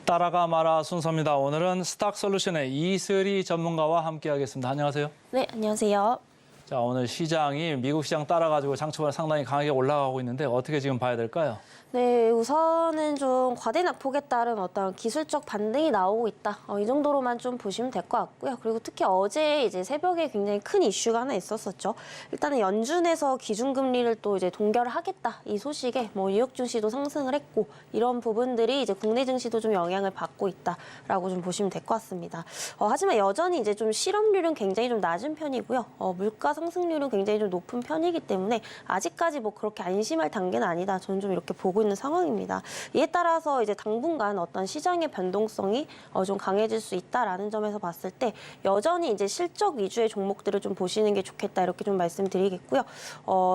S2: 따라가 마라 순서입니다. 오늘은 스탁솔루션의 이슬이 전문가와 함께하겠습니다. 안녕하세요.
S5: 네, 안녕하세요.
S2: 자, 오늘 시장이 미국 시장 따라가지고 장초반에 상당히 강하게 올라가고 있는데 어떻게 지금 봐야 될까요?
S5: 네, 우선은 좀 과대 낙폭에 따른 어떤 기술적 반등이 나오고 있다. 이 정도로만 좀 보시면 될 것 같고요. 그리고 특히 어제 이제 새벽에 굉장히 큰 이슈가 하나 있었었죠. 일단은 연준에서 기준금리를 또 이제 동결하겠다. 이 소식에 뭐 뉴욕 증시도 상승을 했고, 이런 부분들이 이제 국내 증시도 좀 영향을 받고 있다라고 좀 보시면 될 것 같습니다. 하지만 여전히 이제 좀 실업률은 굉장히 좀 낮은 편이고요. 물가 상승률은 굉장히 좀 높은 편이기 때문에 아직까지 뭐 그렇게 안심할 단계는 아니다. 저는 좀 이렇게 보고 있는 상황입니다. 이에 따라서 이제 당분간 어떤 시장의 변동성이 좀 강해질 수 있다라는 점에서 봤을 때 여전히 이제 실적 위주의 종목들을 좀 보시는 게 좋겠다, 이렇게 좀 말씀드리겠고요.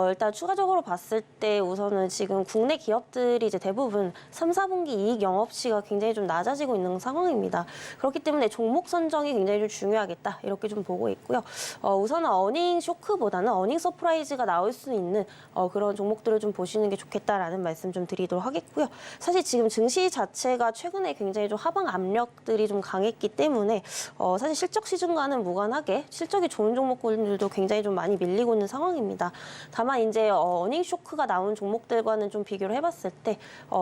S5: 일단 추가적으로 봤을 때 우선은 지금 국내 기업들이 이제 대부분 3, 4분기 이익 영업시가 굉장히 좀 낮아지고 있는 상황입니다. 그렇기 때문에 종목 선정이 굉장히 좀 중요하겠다, 이렇게 좀 보고 있고요. 우선은 어닝 쇼크보다는 어닝 서프라이즈가 나올 수 있는 그런 종목들을 좀 보시는 게 좋겠다라는 말씀 좀 드리도록 하겠고요. 사실 지금 증시 자체가 최근에 굉장히 좀 하방 압력들이 좀 강했기 때문에 사실 실적 시즌과는 무관하게 실적이 좋은 종목들도 굉장히 좀 많이 밀리고 있는 상황입니다. 다만 이제 어닝 쇼크가 나온 종목들과는 좀 비교를 해봤을 때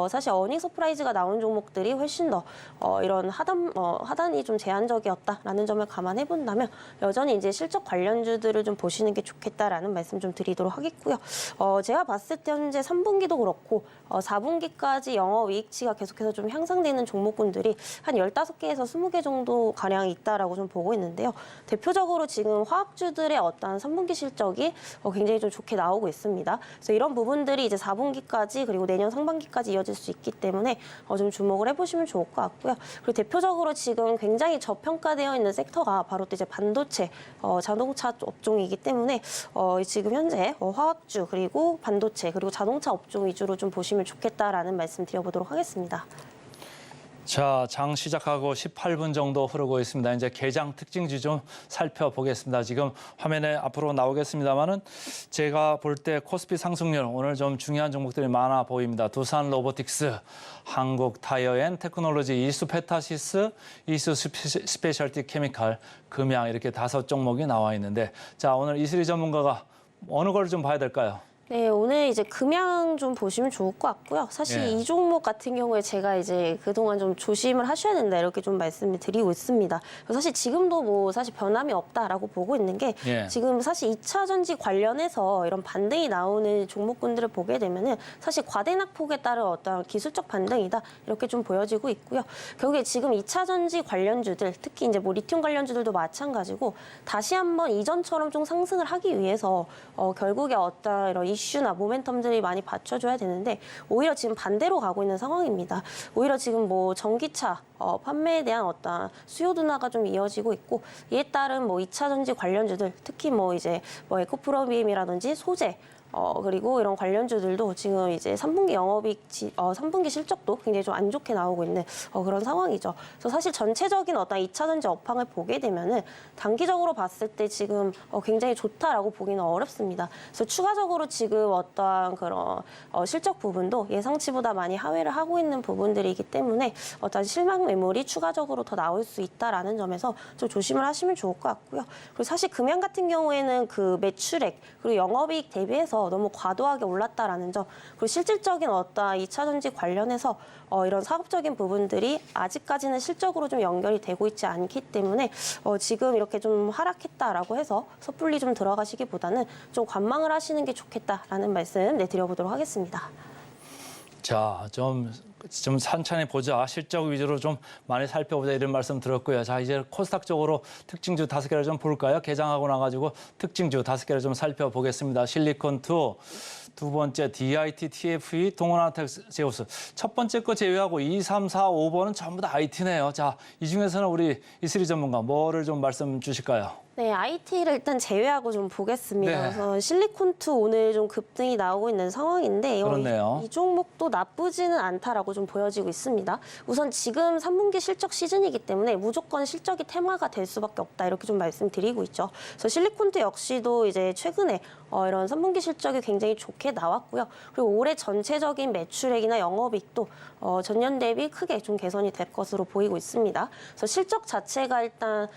S5: 사실 어닝 서프라이즈가 나온 종목들이 훨씬 더 이런 하단이 좀 제한적이었다라는 점을 감안해 본다면 여전히 이제 실적 관련주들을 좀 보시는 게 좋겠다라는 말씀 좀 드리도록 하겠고요. 제가 봤을 때 현재 3분기도 그렇고 4분기까지 영업이익치가 계속해서 좀 향상되는 종목군들이 한 15개에서 20개 정도 가량 있다라고 좀 보고 있는데요. 대표적으로 지금 화학주들의 어떤 3분기 실적이 굉장히 좀 좋게 나오고 있습니다. 그래서 이런 부분들이 이제 4분기까지 그리고 내년 상반기까지 이어질 수 있기 때문에 좀 주목을 해보시면 좋을 것 같고요. 그리고 대표적으로 지금 굉장히 저평가되어 있는 섹터가 바로 또 이제 반도체, 자동차 업종이기 때문에 지금 현재 화학주 그리고 반도체 그리고 자동차 업종 위주로 좀 보시면 좋겠다라는 말씀 드려보도록 하겠습니다.
S2: 자, 장 시작하고 18분 정도 흐르고 있습니다. 이제 개장 특징주 좀 살펴보겠습니다. 지금 화면에 앞으로 나오겠습니다만은 제가 볼 때 코스피 상승률 오늘 좀 중요한 종목들이 많아 보입니다. 두산 로보틱스, 한국 타이어 앤 테크놀로지, 이수 페타시스, 이수 스페셜티 케미칼, 금양 이렇게 5종목이 나와 있는데 자, 오늘 이슬이 전문가가 어느 걸 좀 봐야 될까요?
S5: 네, 오늘 이제 금양 좀 보시면 좋을 것 같고요. 사실
S2: 예.
S5: 이 종목 같은 경우에 제가 이제 그동안 좀 조심을 하셔야 된다 이렇게 좀 말씀을 드리고 있습니다. 사실 지금도 뭐 사실 변함이 없다라고 보고 있는 게
S2: 예.
S5: 지금 사실 2차 전지 관련해서 이런 반등이 나오는 종목군들을 보게 되면은 사실 과대낙폭에 따른 어떤 기술적 반등이다 이렇게 좀 보여지고 있고요. 결국에 지금 2차 전지 관련주들 특히 이제 뭐 리튬 관련주들도 마찬가지고 다시 한번 이전처럼 좀 상승을 하기 위해서 결국에 어떤 이런 이슈나 모멘텀들이 많이 받쳐줘야 되는데 오히려 지금 반대로 가고 있는 상황입니다. 오히려 지금 뭐 전기차 판매에 대한 어떤 수요 둔화가 좀 이어지고 있고 이에 따른 뭐 2차 전지 관련주들 특히 뭐 이제 뭐 에코프로비엠이라든지 소재 그리고 이런 관련주들도 지금 이제 3분기 영업이익, 3분기 실적도 굉장히 좀 안 좋게 나오고 있는 그런 상황이죠. 그래서 사실 전체적인 어떤 2차 전지 업황을 보게 되면은 단기적으로 봤을 때 지금 굉장히 좋다라고 보기는 어렵습니다. 그래서 추가적으로 지금 어떠한 그런 실적 부분도 예상치보다 많이 하회를 하고 있는 부분들이기 때문에 어떤 실망 매물이 추가적으로 더 나올 수 있다라는 점에서 좀 조심을 하시면 좋을 것 같고요. 그리고 사실 금양 같은 경우에는 그 매출액 그리고 영업이익 대비해서 너무 과도하게 올랐다라는 점, 그리고 실질적인 어떤 2차 전지 관련해서 이런 사업적인 부분들이 아직까지는 실적으로 좀 연결이 되고 있지 않기 때문에 지금 이렇게 좀 하락했다라고 해서 섣불리 좀 들어가시기보다는 좀 관망을 하시는 게 좋겠다라는 말씀 드려보도록 하겠습니다.
S2: 자, 좀 천천히 보자. 실적 위주로 좀 많이 살펴보자 이런 말씀 들었고요. 자, 이제 코스닥 쪽으로 특징주 5개를 좀 볼까요? 개장하고 나가지고 특징주 5개를 좀 살펴보겠습니다. 실리콘2, 두 번째 DIT, TFE, 동원아텍스, 제우스. 첫 번째 거 제외하고 2, 3, 4, 5번은 전부 다 IT네요. 자, 이 중에서는 우리 이슬이 전문가 뭐를 좀 말씀 주실까요?
S5: 네, IT를 일단 제외하고 좀 보겠습니다.
S2: 네.
S5: 그래서 실리콘2 오늘 좀 급등이 나오고 있는 상황인데
S2: 그렇네요.
S5: 이 종목도 나쁘지는 않다라고 좀 보여지고 있습니다. 우선 지금 3분기 실적 시즌이기 때문에 무조건 실적이 테마가 될 수밖에 없다 이렇게 좀 말씀드리고 있죠. 그래서 실리콘2 역시도 이제 최근에 이런 3분기 실적이 굉장히 좋게 나왔고요. 그리고 올해 전체적인 매출액이나 영업이익도 전년 대비 크게 좀 개선이 될 것으로 보이고 있습니다. 그래서 실적 자체가 일단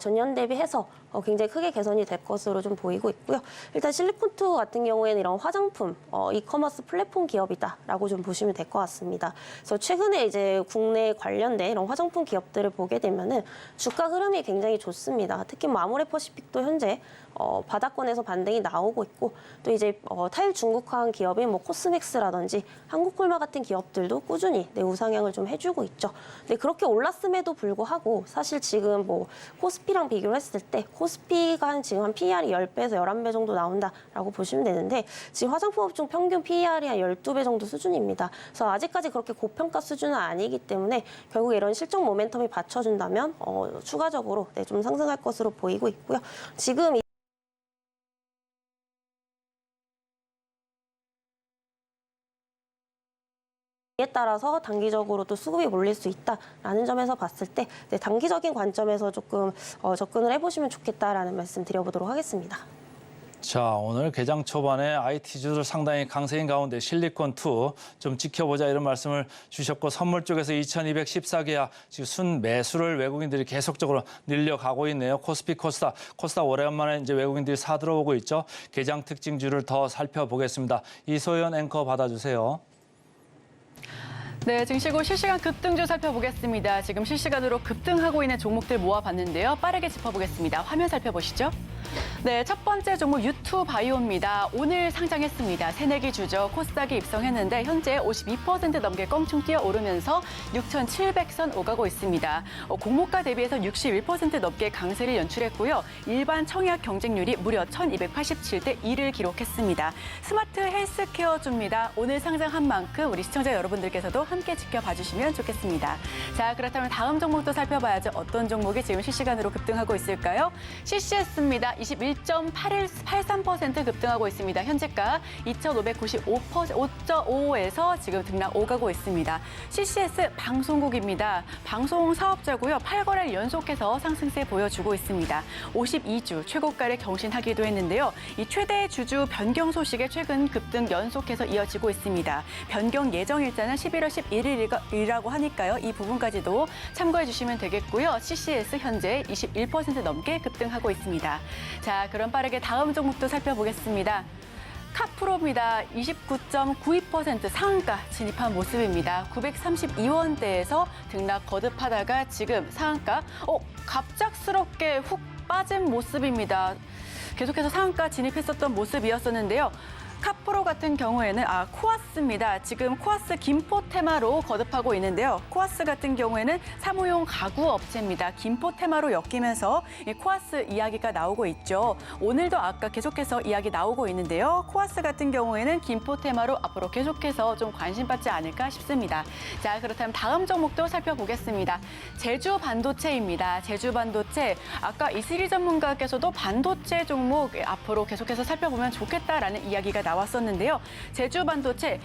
S5: 전년 대비해서 굉장히 크게 개선이 될 것으로 좀 보이고 있고요. 일단 실리콘2 같은 경우에는 이런 화장품, 이커머스 플랫폼 기업이다라고 좀 보시면 될 것 같습니다. 그래서 최근에 이제 국내 관련된 이런 화장품 기업들을 보게 되면은 주가 흐름이 굉장히 좋습니다. 특히 뭐 아모레퍼시픽도 현재 바닥권에서 반등이 나오고 있고 또 이제 타일 중국화한 기업인 뭐 코스맥스라든지 한국콜마 같은 기업들도 꾸준히 우상향을 좀 해주고 있죠. 근데 그렇게 올랐음에도 불구하고 사실 지금 뭐 코스피랑 비교를 했을 때 코스피가 지금 한 PER이 10배에서 11배 정도 나온다라고 보시면 되는데 지금 화장품 업종 평균 PER이 한 12배 정도 수준입니다. 그래서 아직까지 그렇게 고평가 수준은 아니기 때문에 결국 이런 실적 모멘텀이 받쳐준다면 추가적으로 좀 상승할 것으로 보이고 있고요. 지금 이에 따라서 단기적으로도 수급이 몰릴 수 있다라는 점에서 봤을 때 단기적인 관점에서 조금 접근을 해보시면 좋겠다라는 말씀 드려보도록 하겠습니다.
S2: 자, 오늘 개장 초반에 IT주들 상당히 강세인 가운데 실리콘2 좀 지켜보자 이런 말씀을 주셨고 선물 쪽에서 2214개야 지금 순 매수를 외국인들이 계속적으로 늘려가고 있네요. 코스피, 코스닥 오래간만에 이제 외국인들이 사들어오고 있죠. 개장 특징주를 더 살펴보겠습니다. 이소연 앵커 받아주세요.
S3: 네, 증시고 실시간 급등주 살펴보겠습니다. 지금 실시간으로 급등하고 있는 종목들 모아봤는데요. 빠르게 짚어보겠습니다. 화면 살펴보시죠. 네, 첫 번째 종목 유투바이오입니다. 오늘 상장했습니다. 새내기 주죠. 코스닥에 입성했는데 현재 52% 넘게 껑충 뛰어오르면서 6,700선 오가고 있습니다. 공모가 대비해서 61% 넘게 강세를 연출했고요. 일반 청약 경쟁률이 무려 1,287대 2를 기록했습니다. 스마트 헬스케어주입니다. 오늘 상장한 만큼 우리 시청자 여러분들께서도 함께 지켜봐 주시면 좋겠습니다. 자, 그렇다면 다음 종목도 살펴봐야죠. 어떤 종목이 지금 실시간으로 급등하고 있을까요? CCS입니다. 올랐습니다. 21.83% 급등하고 있습니다. 현재가 2,595.5에서 지금 등락 오가고 있습니다. CCS 방송국입니다. 방송 사업자고요. 8거래일 연속해서 상승세 보여주고 있습니다. 52주 최고가를 경신하기도 했는데요. 이 최대 주주 변경 소식에 최근 급등 연속해서 이어지고 있습니다. 변경 예정 일자는 11월 11일이라고 하니까요. 이 부분까지도 참고해 주시면 되겠고요. CCS 현재 21% 넘게 급등하고 있습니다. 자, 그럼 빠르게 다음 종목도 살펴보겠습니다. 카프로입니다. 29.92% 상한가 진입한 모습입니다. 932원대에서 등락 거듭하다가 지금 상한가 갑작스럽게 훅 빠진 모습입니다. 계속해서 상한가 진입했었던 모습이었었는데요. 카프로 같은 경우에는 코아스입니다. 지금 코아스 김포 테마로 거듭하고 있는데요. 코아스 같은 경우에는 사무용 가구 업체입니다. 김포 테마로 엮이면서 이 코아스 이야기가 나오고 있죠. 오늘도 아까 계속해서 이야기 나오고 있는데요. 코아스 같은 경우에는 김포 테마로 앞으로 계속해서 좀 관심 받지 않을까 싶습니다. 자, 그렇다면 다음 종목도 살펴보겠습니다. 제주 반도체입니다. 제주 반도체 아까 이슬이 전문가께서도 반도체 종목 앞으로 계속해서 살펴보면 좋겠다라는 이야기가 나왔었는데요. 제주 반도체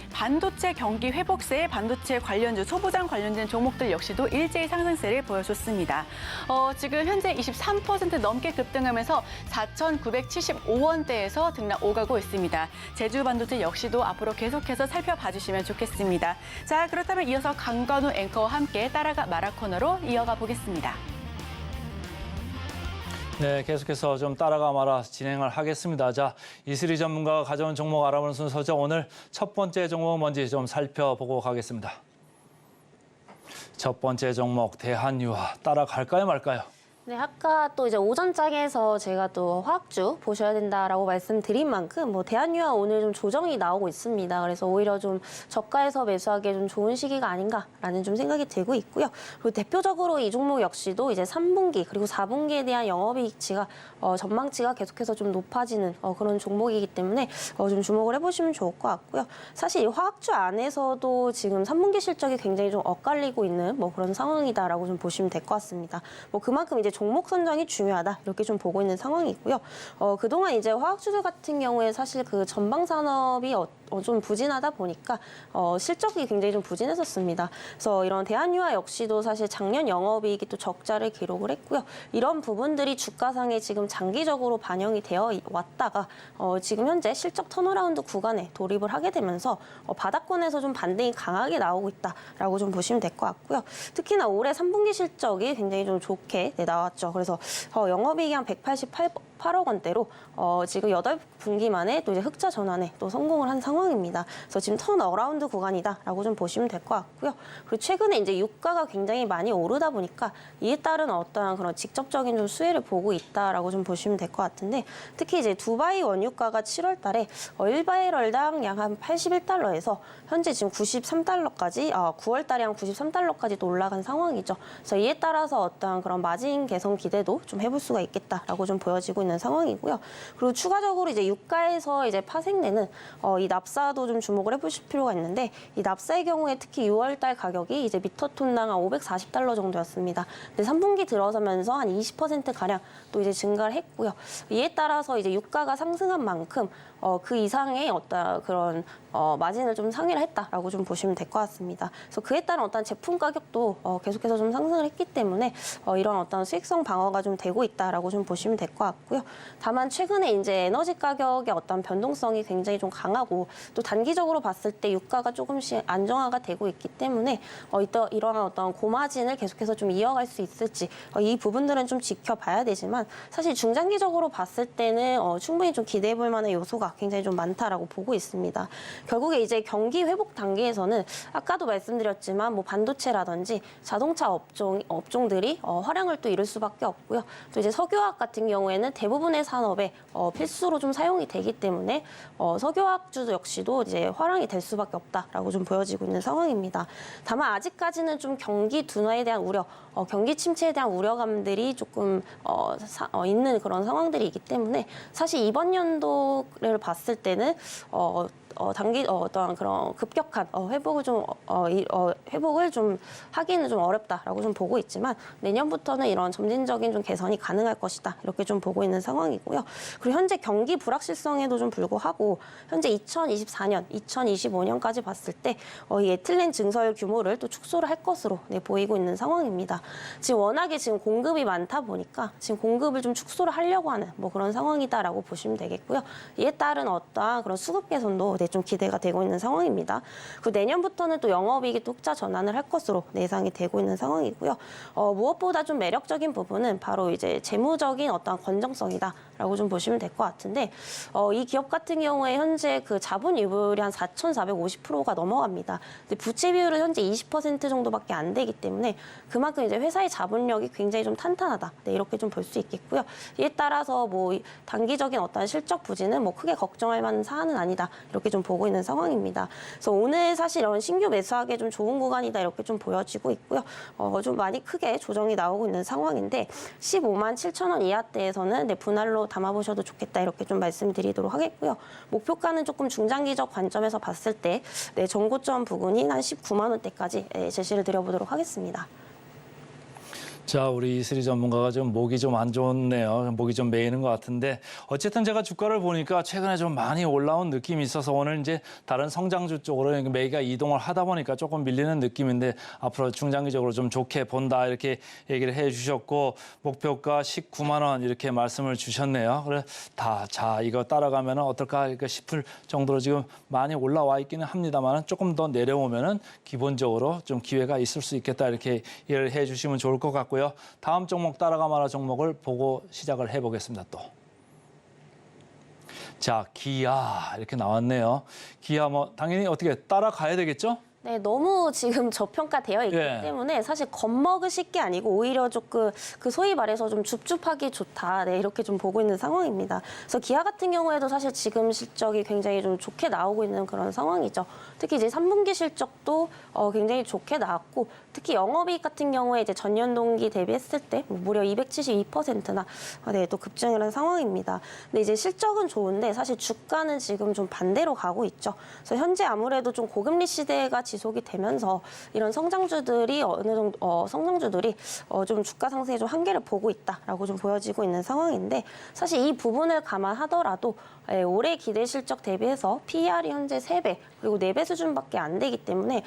S3: 경기 회복세에 반도체 관련주, 소부장 관련된 종목들 역시도 일제히 상승세를 보여줬습니다. 지금 현재 23% 넘게 급등하면서 4,975원대에서 등락 오가고 있습니다. 제주 반도체 역시도 앞으로 계속해서 살펴봐 주시면 좋겠습니다. 자, 그렇다면 이어서 강관우 앵커와 함께 따라가 마라코너로 이어가 보겠습니다.
S2: 네, 계속해서 좀 따라가 말아 진행을 하겠습니다. 자, 이슬이 전문가가 가져온 종목 알아보는 순서죠. 오늘 첫 번째 종목 뭔지 좀 살펴보고 가겠습니다. 첫 번째 종목 대한유화 따라갈까요 말까요?
S5: 네, 아까 또 이제 오전장에서 제가 또 화학주 보셔야 된다라고 말씀드린 만큼 대한유화 오늘 좀 조정이 나오고 있습니다. 그래서 오히려 좀 저가에서 매수하기에 좀 좋은 시기가 아닌가라는 좀 생각이 들고 있고요. 그리고 대표적으로 이 종목 역시도 이제 3분기 그리고 4분기에 대한 영업이익치가 전망치가 계속해서 좀 높아지는 그런 종목이기 때문에 좀 주목을 해보시면 좋을 것 같고요. 사실 이 화학주 안에서도 지금 3분기 실적이 굉장히 좀 엇갈리고 있는 그런 상황이다라고 좀 보시면 될 것 같습니다. 그만큼 이제 종목 선정이 중요하다 이렇게 좀 보고 있는 상황이고요. 그동안 이제 화학주들 같은 경우에 사실 그 전방 산업이 좀 부진하다 보니까 실적이 굉장히 좀 부진했었습니다. 그래서 이런 대한유화 역시도 사실 작년 영업이익이 또 적자를 기록을 했고요. 이런 부분들이 주가상에 지금 장기적으로 반영이 되어 왔다가 지금 현재 실적 턴어라운드 구간에 돌입을 하게 되면서 바닥권에서 좀 반등이 강하게 나오고 있다라고 좀 보시면 될 것 같고요. 특히나 올해 3분기 실적이 굉장히 좀 좋게 나왔죠. 그래서 영업이익이 한 188억 원대로 지금 8분기 만에 또 이제 흑자 전환에 또 성공을 한 상황입니다. 그래서 지금 턴어라운드 구간이다라고 좀 보시면 될 것 같고요. 그리고 최근에 이제 유가가 굉장히 많이 오르다 보니까 이에 따른 어떠한 그런 직접적인 좀 수혜를 보고 있다라고 좀 보시면 될 것 같은데 특히 이제 두바이 원유가가 7월 달에 1바레럴당 약 한 81달러에서 현재 지금 93달러까지 9월 달에 한 93달러까지 또 올라간 상황이죠. 그래서 이에 따라서 어떠한 그런 마진 개선 기대도 좀 해볼 수가 있겠다라고 좀 보여지고 있는 상황이고요. 그리고 추가적으로 이제 유가에서 이제 파생되는 이 납사도 좀 주목을 해보실 필요가 있는데 이 납사의 경우에 특히 6월달 가격이 이제 미터톤당 한 540달러 정도였습니다. 근데 3분기 들어서면서 한 20% 가량 또 이제 증가를 했고요. 이에 따라서 이제 유가가 상승한 만큼 그 이상의 어떤 그런 마진을 좀 상회를 했다라고 좀 보시면 될 것 같습니다. 그래서 그에 따른 어떤 제품 가격도 계속해서 좀 상승을 했기 때문에 이런 어떤 수익성 방어가 좀 되고 있다라고 좀 보시면 될 것 같고요. 다만 최근에 이제 에너지 가격의 어떤 변동성이 굉장히 좀 강하고 또 단기적으로 봤을 때 유가가 조금씩 안정화가 되고 있기 때문에 이러한 어떤 고마진을 계속해서 좀 이어갈 수 있을지 이 부분들은 좀 지켜봐야 되지만 사실 중장기적으로 봤을 때는 충분히 좀 기대해 볼 만한 요소가 굉장히 좀 많다라고 보고 있습니다. 결국에 이제 경기 회복 단계에서는 아까도 말씀드렸지만 반도체라든지 자동차 업종들이 화량을 또 이룰 수밖에 없고요. 또 이제 석유화학 같은 경우에는 대부분의 산업에 필수로 좀 사용이 되기 때문에 석유화학주 역시도 이제 화랑이 될 수밖에 없다라고 좀 보여지고 있는 상황입니다. 다만 아직까지는 좀 경기 둔화에 대한 우려, 경기 침체에 대한 우려감들이 조금 있는 그런 상황들이 있기 때문에 사실 이번 연도를 봤을 때는 어떠한 그런 급격한 회복을 회복을 좀 하기는 좀 어렵다라고 좀 보고 있지만 내년부터는 이런 점진적인 좀 개선이 가능할 것이다 이렇게 좀 보고 있는 상황이고요. 그리고 현재 경기 불확실성에도 좀 불구하고 현재 2024년, 2025년까지 봤을 때 이 에틸렌 증설 규모를 또 축소를 할 것으로 보이고 있는 상황입니다. 지금 워낙에 지금 공급이 많다 보니까 지금 공급을 좀 축소를 하려고 하는 뭐 그런 상황이다라고 보시면 되겠고요. 이에 따른 어떠한 그런 수급 개선도 좀 기대가 되고 있는 상황입니다. 그 내년부터는 또 영업이익이 또 흑자 전환을 할 것으로 예상이 되고 있는 상황이고요. 무엇보다 좀 매력적인 부분은 바로 이제 재무적인 어떠한 건정성이다라고 좀 보시면 될 것 같은데 이 기업 같은 경우에 현재 그 자본 유불이 한 4,450%가 넘어갑니다. 근데 부채 비율은 현재 20% 정도밖에 안 되기 때문에 그만큼 이제 회사의 자본력이 굉장히 좀 탄탄하다. 이렇게 좀 볼 수 있겠고요. 이에 따라서 뭐 단기적인 어떤 실적 부진은 뭐 크게 걱정할 만한 사안은 아니다. 이렇게 좀 보고 있는 상황입니다. 그래서 오늘 사실 이런 신규 매수하기에 좀 좋은 구간이다. 이렇게 좀 보여지고 있고요. 좀 많이 크게 조정이 나오고 있는 상황인데 15만 7천 원 이하대에서는 분할로 담아보셔도 좋겠다. 이렇게 좀 말씀드리도록 하겠고요. 목표가는 조금 중장기적 관점에서 봤을 때 전고점 부근인 한 19만 원대까지 제시를 드려보도록 하겠습니다.
S2: 자, 우리 이슬이 전문가가 좀 목이 좀 안 좋네요. 목이 좀 메이는 것 같은데 어쨌든 제가 주가를 보니까 최근에 좀 많이 올라온 느낌이 있어서 오늘 이제 다른 성장주 쪽으로 매기가 이동을 하다 보니까 조금 밀리는 느낌인데 앞으로 중장기적으로 좀 좋게 본다 이렇게 얘기를 해 주셨고 목표가 19만 원 이렇게 말씀을 주셨네요. 그래 자 이거 따라가면 어떨까 싶을 정도로 지금 많이 올라와 있기는 합니다만 조금 더 내려오면은 기본적으로 좀 기회가 있을 수 있겠다 이렇게 이해를 해 주시면 좋을 것 같고요. 다음 종목 따라가마라 종목을 보고 시작을 해보겠습니다. 또. 자, 기아 이렇게 나왔네요. 기아 뭐 당연히 어떻게 따라가야 되겠죠?
S5: 네, 너무 지금 저평가되어 있기 때문에 사실 겁먹으실 게 아니고 오히려 조금 그 소위 말해서 좀 줍줍하기 좋다. 이렇게 좀 보고 있는 상황입니다. 그래서 기아 같은 경우에도 사실 지금 실적이 굉장히 좀 좋게 나오고 있는 그런 상황이죠. 특히 이제 3분기 실적도 굉장히 좋게 나왔고 특히 영업이익 같은 경우에 이제 전년 동기 대비했을 때 무려 272%나 또 급증을 한 상황입니다. 근데 이제 실적은 좋은데 사실 주가는 지금 좀 반대로 가고 있죠. 그래서 현재 아무래도 좀 고금리 시대가 지속이 되면서 이런 성장주들이 좀 주가 상승에 좀 한계를 보고 있다라고 좀 보여지고 있는 상황인데 사실 이 부분을 감안하더라도 올해 기대 실적 대비해서 PER이 현재 3배 그리고 4배 수준밖에 안 되기 때문에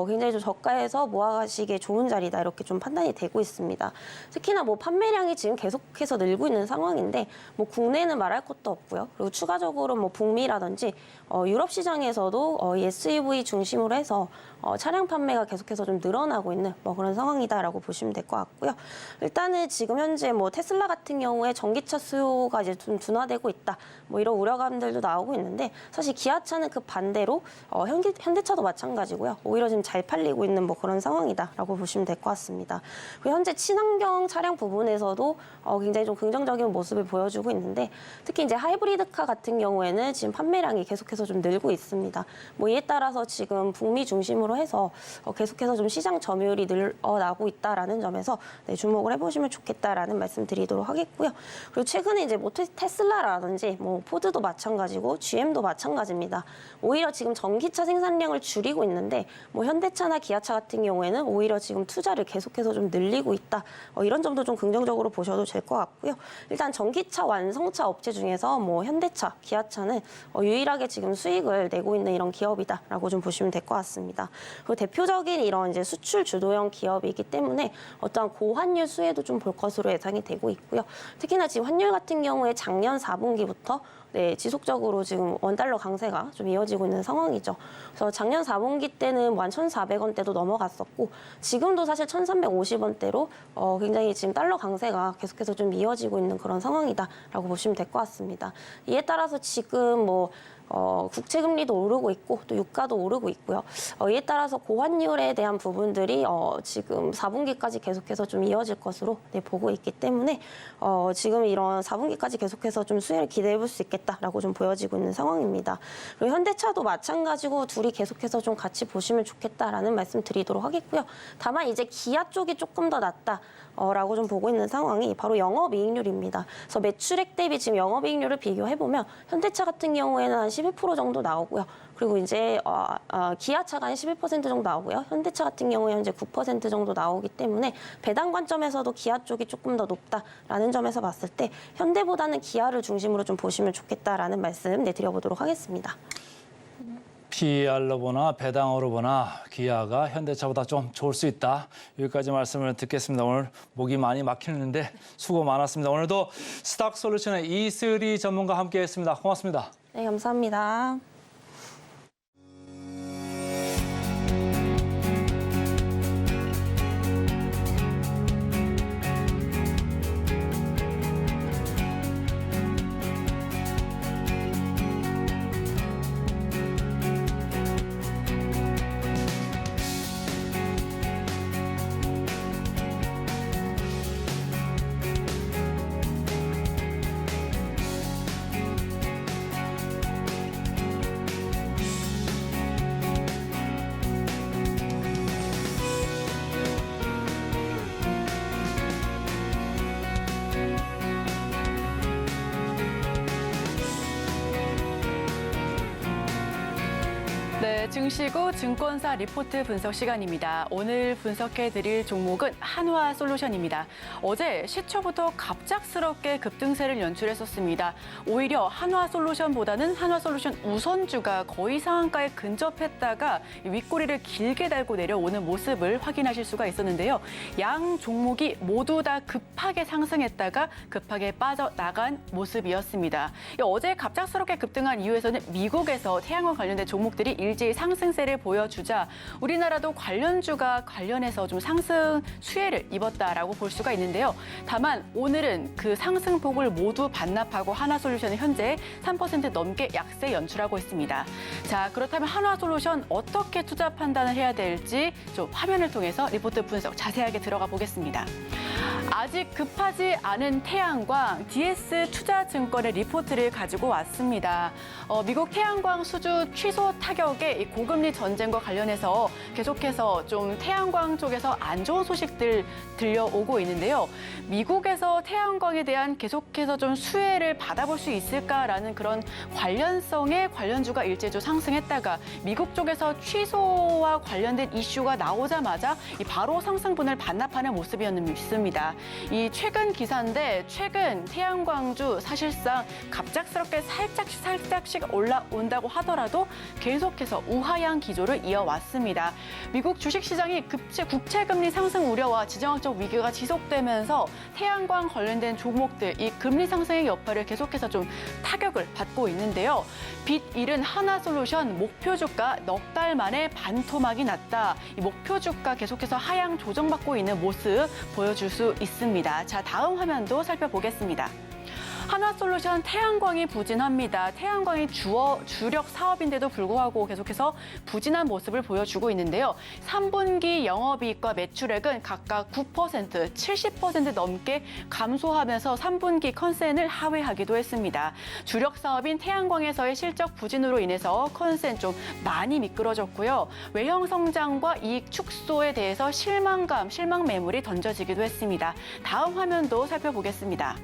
S5: 굉장히 좀 저가에서 모아가시기에 좋은 자리다 이렇게 좀 판단이 되고 있습니다. 특히나 뭐 판매량이 지금 계속해서 늘고 있는 상황인데 뭐 국내는 말할 것도 없고요. 그리고 추가적으로 뭐 북미라든지 유럽 시장에서도 SUV 중심으로 해서 차량 판매가 계속해서 좀 늘어나고 있는 뭐 그런 상황이다라고 보시면 될 것 같고요. 일단은 지금 현재 뭐 테슬라 같은 경우에 전기차 수요가 이제 좀 둔화되고 있다. 뭐 이런 우려감들도 나오고 있는데 사실 기아차는 그 반대로 현대차도 마찬가지고요. 오히려 지금 잘 팔리고 있는 뭐 그런 상황이다라고 보시면 될 것 같습니다. 그리고 현재 친환경 차량 부분에서도 굉장히 좀 긍정적인 모습을 보여주고 있는데 특히 이제 하이브리드카 같은 경우에는 지금 판매량이 계속해서 좀 늘고 있습니다. 뭐 이에 따라서 지금 북미 중심으로 해서 계속해서 좀 시장 점유율이 늘어나고 있다라는 점에서 주목을 해보시면 좋겠다라는 말씀드리도록 하겠고요. 그리고 최근에 이제 뭐 테슬라라든지 뭐 포드도 마찬가지고 GM도 마찬가지입니다. 오히려 지금 전기차 생산량을 줄이고 있는데 뭐 현대차나 기아차 같은 경우에는 오히려 지금 투자를 계속해서 좀 늘리고 있다. 이런 점도 좀 긍정적으로 보셔도 될 것 같고요. 일단 전기차 완성차 업체 중에서 뭐 현대차, 기아차는 유일하게 지금 수익을 내고 있는 이런 기업이다라고 좀 보시면 될 것 같습니다. 그리고 대표적인 이런 이제 수출 주도형 기업이기 때문에 어떠한 고환율 수혜도 좀 볼 것으로 예상이 되고 있고요. 특히나 지금 환율 같은 경우에 작년 4분기부터 지속적으로 지금 원달러 강세가 좀 이어지고 있는 상황이죠. 그래서 작년 4분기 때는 1,400원대도 넘어갔었고 지금도 사실 1,350원대로 굉장히 지금 달러 강세가 계속해서 좀 이어지고 있는 그런 상황이다라고 보시면 될 것 같습니다. 이에 따라서 지금 뭐 국채 금리도 오르고 있고 또 유가도 오르고 있고요. 이에 따라서 고환율에 대한 부분들이 지금 4분기까지 계속해서 좀 이어질 것으로 보고 있기 때문에 지금 이런 4분기까지 계속해서 좀 수혜를 기대해 볼 수 있겠다라고 좀 보여지고 있는 상황입니다. 그리고 현대차도 마찬가지고 둘이 계속해서 좀 같이 보시면 좋겠다라는 말씀 드리도록 하겠고요. 다만 이제 기아 쪽이 조금 더 낫다. 라고 좀 보고 있는 상황이 바로 영업이익률입니다. 그래서 매출액 대비 지금 영업이익률을 비교해보면 현대차 같은 경우에는 한 12% 정도 나오고요. 그리고 이제 기아차가 한 11% 정도 나오고요. 현대차 같은 경우에 현재 9% 정도 나오기 때문에 배당 관점에서도 기아 쪽이 조금 더 높다라는 점에서 봤을 때 현대보다는 기아를 중심으로 좀 보시면 좋겠다라는 말씀 드려보도록 하겠습니다.
S2: PER로 보나 배당으로 보나 기아가 현대차보다 좀 좋을 수 있다. 여기까지 말씀을 듣겠습니다. 오늘 목이 많이 막히는데 수고 많았습니다. 오늘도 스탁솔루션의 이슬이 전문가와 함께했습니다. 고맙습니다.
S5: 네, 감사합니다.
S3: 네, 증시고 증권사 리포트 분석 시간입니다. 오늘 분석해드릴 종목은 한화솔루션입니다. 어제 시초부터 갑작스럽게 급등세를 연출했었습니다. 오히려 한화솔루션보다는 한화솔루션 우선주가 거의 상한가에 근접했다가 윗꼬리를 길게 달고 내려오는 모습을 확인하실 수가 있었는데요. 양 종목이 모두 다 급하게 상승했다가 급하게 빠져나간 모습이었습니다. 어제 갑작스럽게 급등한 이유에서는 미국에서 태양광 관련된 종목들이 일제히 상승세를 보여주자 우리나라도 관련주가 관련해서 좀 상승 수혜를 입었다라고 볼 수가 있는데요. 다만 오늘은 그 상승폭을 모두 반납하고 한화솔루션은 현재 3% 넘게 약세 연출하고 있습니다. 자, 그렇다면 한화솔루션 어떻게 투자 판단을 해야 될지 좀 화면을 통해서 리포트 분석 자세하게 들어가 보겠습니다. 아직 급하지 않은 태양광, DS투자증권의 리포트를 가지고 왔습니다. 미국 태양광 수주 취소 타격에 이 고금리 전쟁과 관련해서 계속해서 좀 태양광 쪽에서 안 좋은 소식들 들려오고 있는데요. 미국에서 태양광에 대한 계속해서 좀 수혜를 받아볼 수 있을까라는 그런 관련성의 관련주가 일제주 상승했다가 미국 쪽에서 취소와 관련된 이슈가 나오자마자 바로 상승분을 반납하는 모습이었습니다. 이 최근 기사인데 최근 태양광주 사실상 갑작스럽게 살짝씩 올라온다고 하더라도 계속해서 우하향 기조를 이어왔습니다. 미국 주식시장이 국채금리 상승 우려와 지정학적 위기가 지속되면서 태양광 관련된 종목들 이 금리 상승의 여파를 계속해서 좀 타격을 받고 있는데요. 빚 잃은 한화솔루션 목표 주가 넉 달 만에 반토막이 났다. 이 목표 주가 계속해서 하향 조정받고 있는 모습 보여줄 수 있습니다. 자, 다음 화면도 살펴보겠습니다. 한화솔루션 태양광이 부진합니다. 태양광이 주력 사업인데도 불구하고 계속해서 부진한 모습을 보여주고 있는데요. 3분기 영업이익과 매출액은 각각 9%, 70% 넘게 감소하면서 3분기 컨센을 하회하기도 했습니다. 주력 사업인 태양광에서의 실적 부진으로 인해서 컨센 좀 많이 미끄러졌고요. 외형 성장과 이익 축소에 대해서 실망 매물이 던져지기도 했습니다. 다음 화면도 살펴보겠습니다.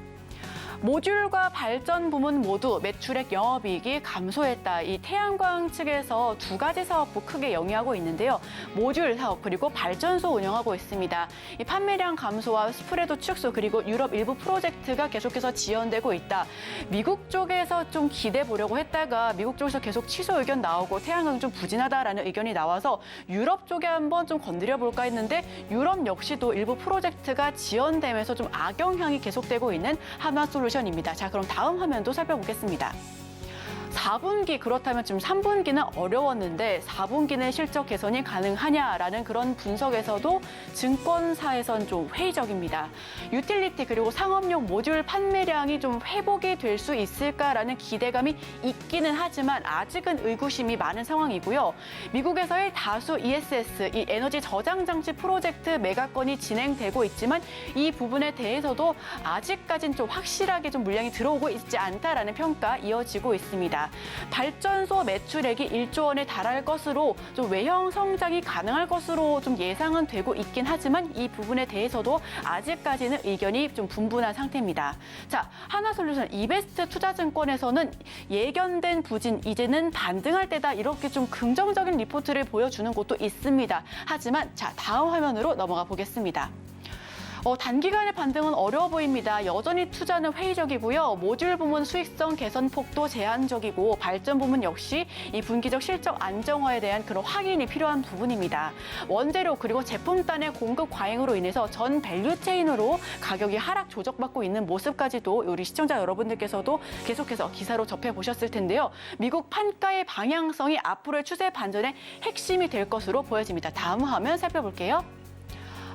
S3: 모듈과 발전 부문 모두 매출액 영업이익이 감소했다. 이 태양광 측에서 두 가지 사업부 크게 영위하고 있는데요. 모듈 사업 그리고 발전소 운영하고 있습니다. 이 판매량 감소와 스프레드 축소 그리고 유럽 일부 프로젝트가 계속해서 지연되고 있다. 미국 쪽에서 좀 기대 보려고 했다가 미국 쪽에서 계속 취소 의견 나오고 태양광 좀 부진하다라는 의견이 나와서 유럽 쪽에 한번 좀 건드려 볼까 했는데 유럽 역시도 일부 프로젝트가 지연되면서 좀 악영향이 계속되고 있는 한화솔루션입니다. 자, 그럼 다음 화면도 살펴보겠습니다. 4분기 그렇다면 지금 3분기는 어려웠는데 4분기는 실적 개선이 가능하냐라는 그런 분석에서도 증권사에선 좀 회의적입니다. 유틸리티 그리고 상업용 모듈 판매량이 좀 회복이 될 수 있을까라는 기대감이 있기는 하지만 아직은 의구심이 많은 상황이고요. 미국에서의 다수 ESS, 이 에너지 저장 장치 프로젝트 매각건이 진행되고 있지만 이 부분에 대해서도 아직까지는 좀 확실하게 좀 물량이 들어오고 있지 않다라는 평가 이어지고 있습니다. 있습니다. 발전소 매출액이 1조 원에 달할 것으로 좀 외형 성장이 가능할 것으로 좀 예상은 되고 있긴 하지만 이 부분에 대해서도 아직까지는 의견이 좀 분분한 상태입니다. 자, 하나솔루션 이베스트 투자증권에서는 예견된 부진 이제는 반등할 때다 이렇게 좀 긍정적인 리포트를 보여주는 곳도 있습니다. 하지만 자, 다음 화면으로 넘어가 보겠습니다. 단기간의 반등은 어려워 보입니다. 여전히 투자는 회의적이고요. 모듈 부문 수익성 개선 폭도 제한적이고 발전 부문 역시 이 분기적 실적 안정화에 대한 그런 확인이 필요한 부분입니다. 원재료 그리고 제품단의 공급 과잉으로 인해서 전 밸류 체인으로 가격이 하락 조정받고 있는 모습까지도 우리 시청자 여러분들께서도 계속해서 기사로 접해보셨을 텐데요. 미국 판가의 방향성이 앞으로의 추세 반전의 핵심이 될 것으로 보여집니다. 다음 화면 살펴볼게요.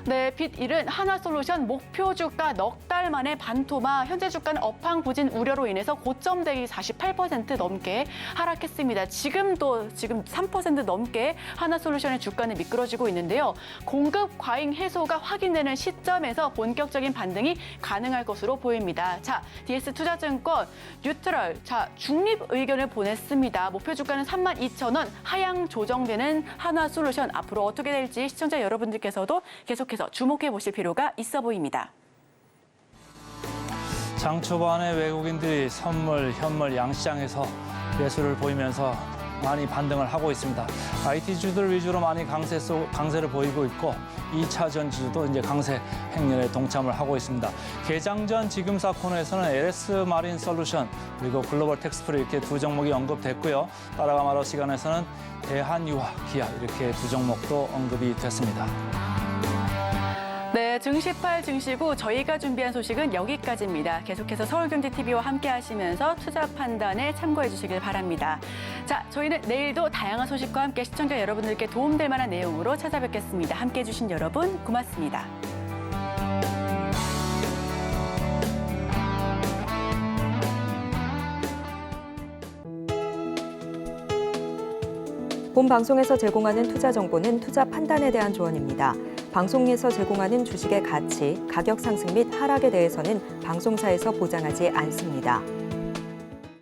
S3: 네, 빚1은 하나솔루션 목표 주가 넉 달 만에 반토막, 현재 주가는 업황 부진 우려로 인해서 고점 대비 48% 넘게 하락했습니다. 지금 3% 넘게 하나솔루션의 주가는 미끄러지고 있는데요. 공급 과잉 해소가 확인되는 시점에서 본격적인 반등이 가능할 것으로 보입니다. 자, DS투자증권 뉴트럴, 중립 의견을 보냈습니다. 목표 주가는 32,000원, 하향 조정되는 하나솔루션 앞으로 어떻게 될지 시청자 여러분들께서도 계속해서 주목해 보실 필요가 있어 보입니다.
S2: 장 초반에 외국인들이 선물, 현물, 양시장에서 매수를 보이면서 많이 반등을 하고 있습니다. IT주들 위주로 많이 강세를 보이고 있고 2차 전지주도 이제 강세 행렬에 동참을 하고 있습니다. 개장 전 지금사 코너에서는 LS 마린 솔루션 그리고 글로벌 텍스프리 이렇게 두 종목이 언급됐고요. 따라가 말할 시간에서는 대한유화, 기아 이렇게 두 종목도 언급이 됐습니다.
S3: 네, 증시8 증시구 저희가 준비한 소식은 여기까지입니다. 계속해서 서울경제TV와 함께 하시면서 투자 판단에 참고해 주시길 바랍니다. 자, 저희는 내일도 다양한 소식과 함께 시청자 여러분들께 도움될 만한 내용으로 찾아뵙겠습니다. 함께해 주신 여러분 고맙습니다.
S1: 본 방송에서 제공하는 투자 정보는 투자 판단에 대한 조언입니다. 방송에서 제공하는 주식의 가치, 가격 상승 및 하락에 대해서는 방송사에서 보장하지 않습니다.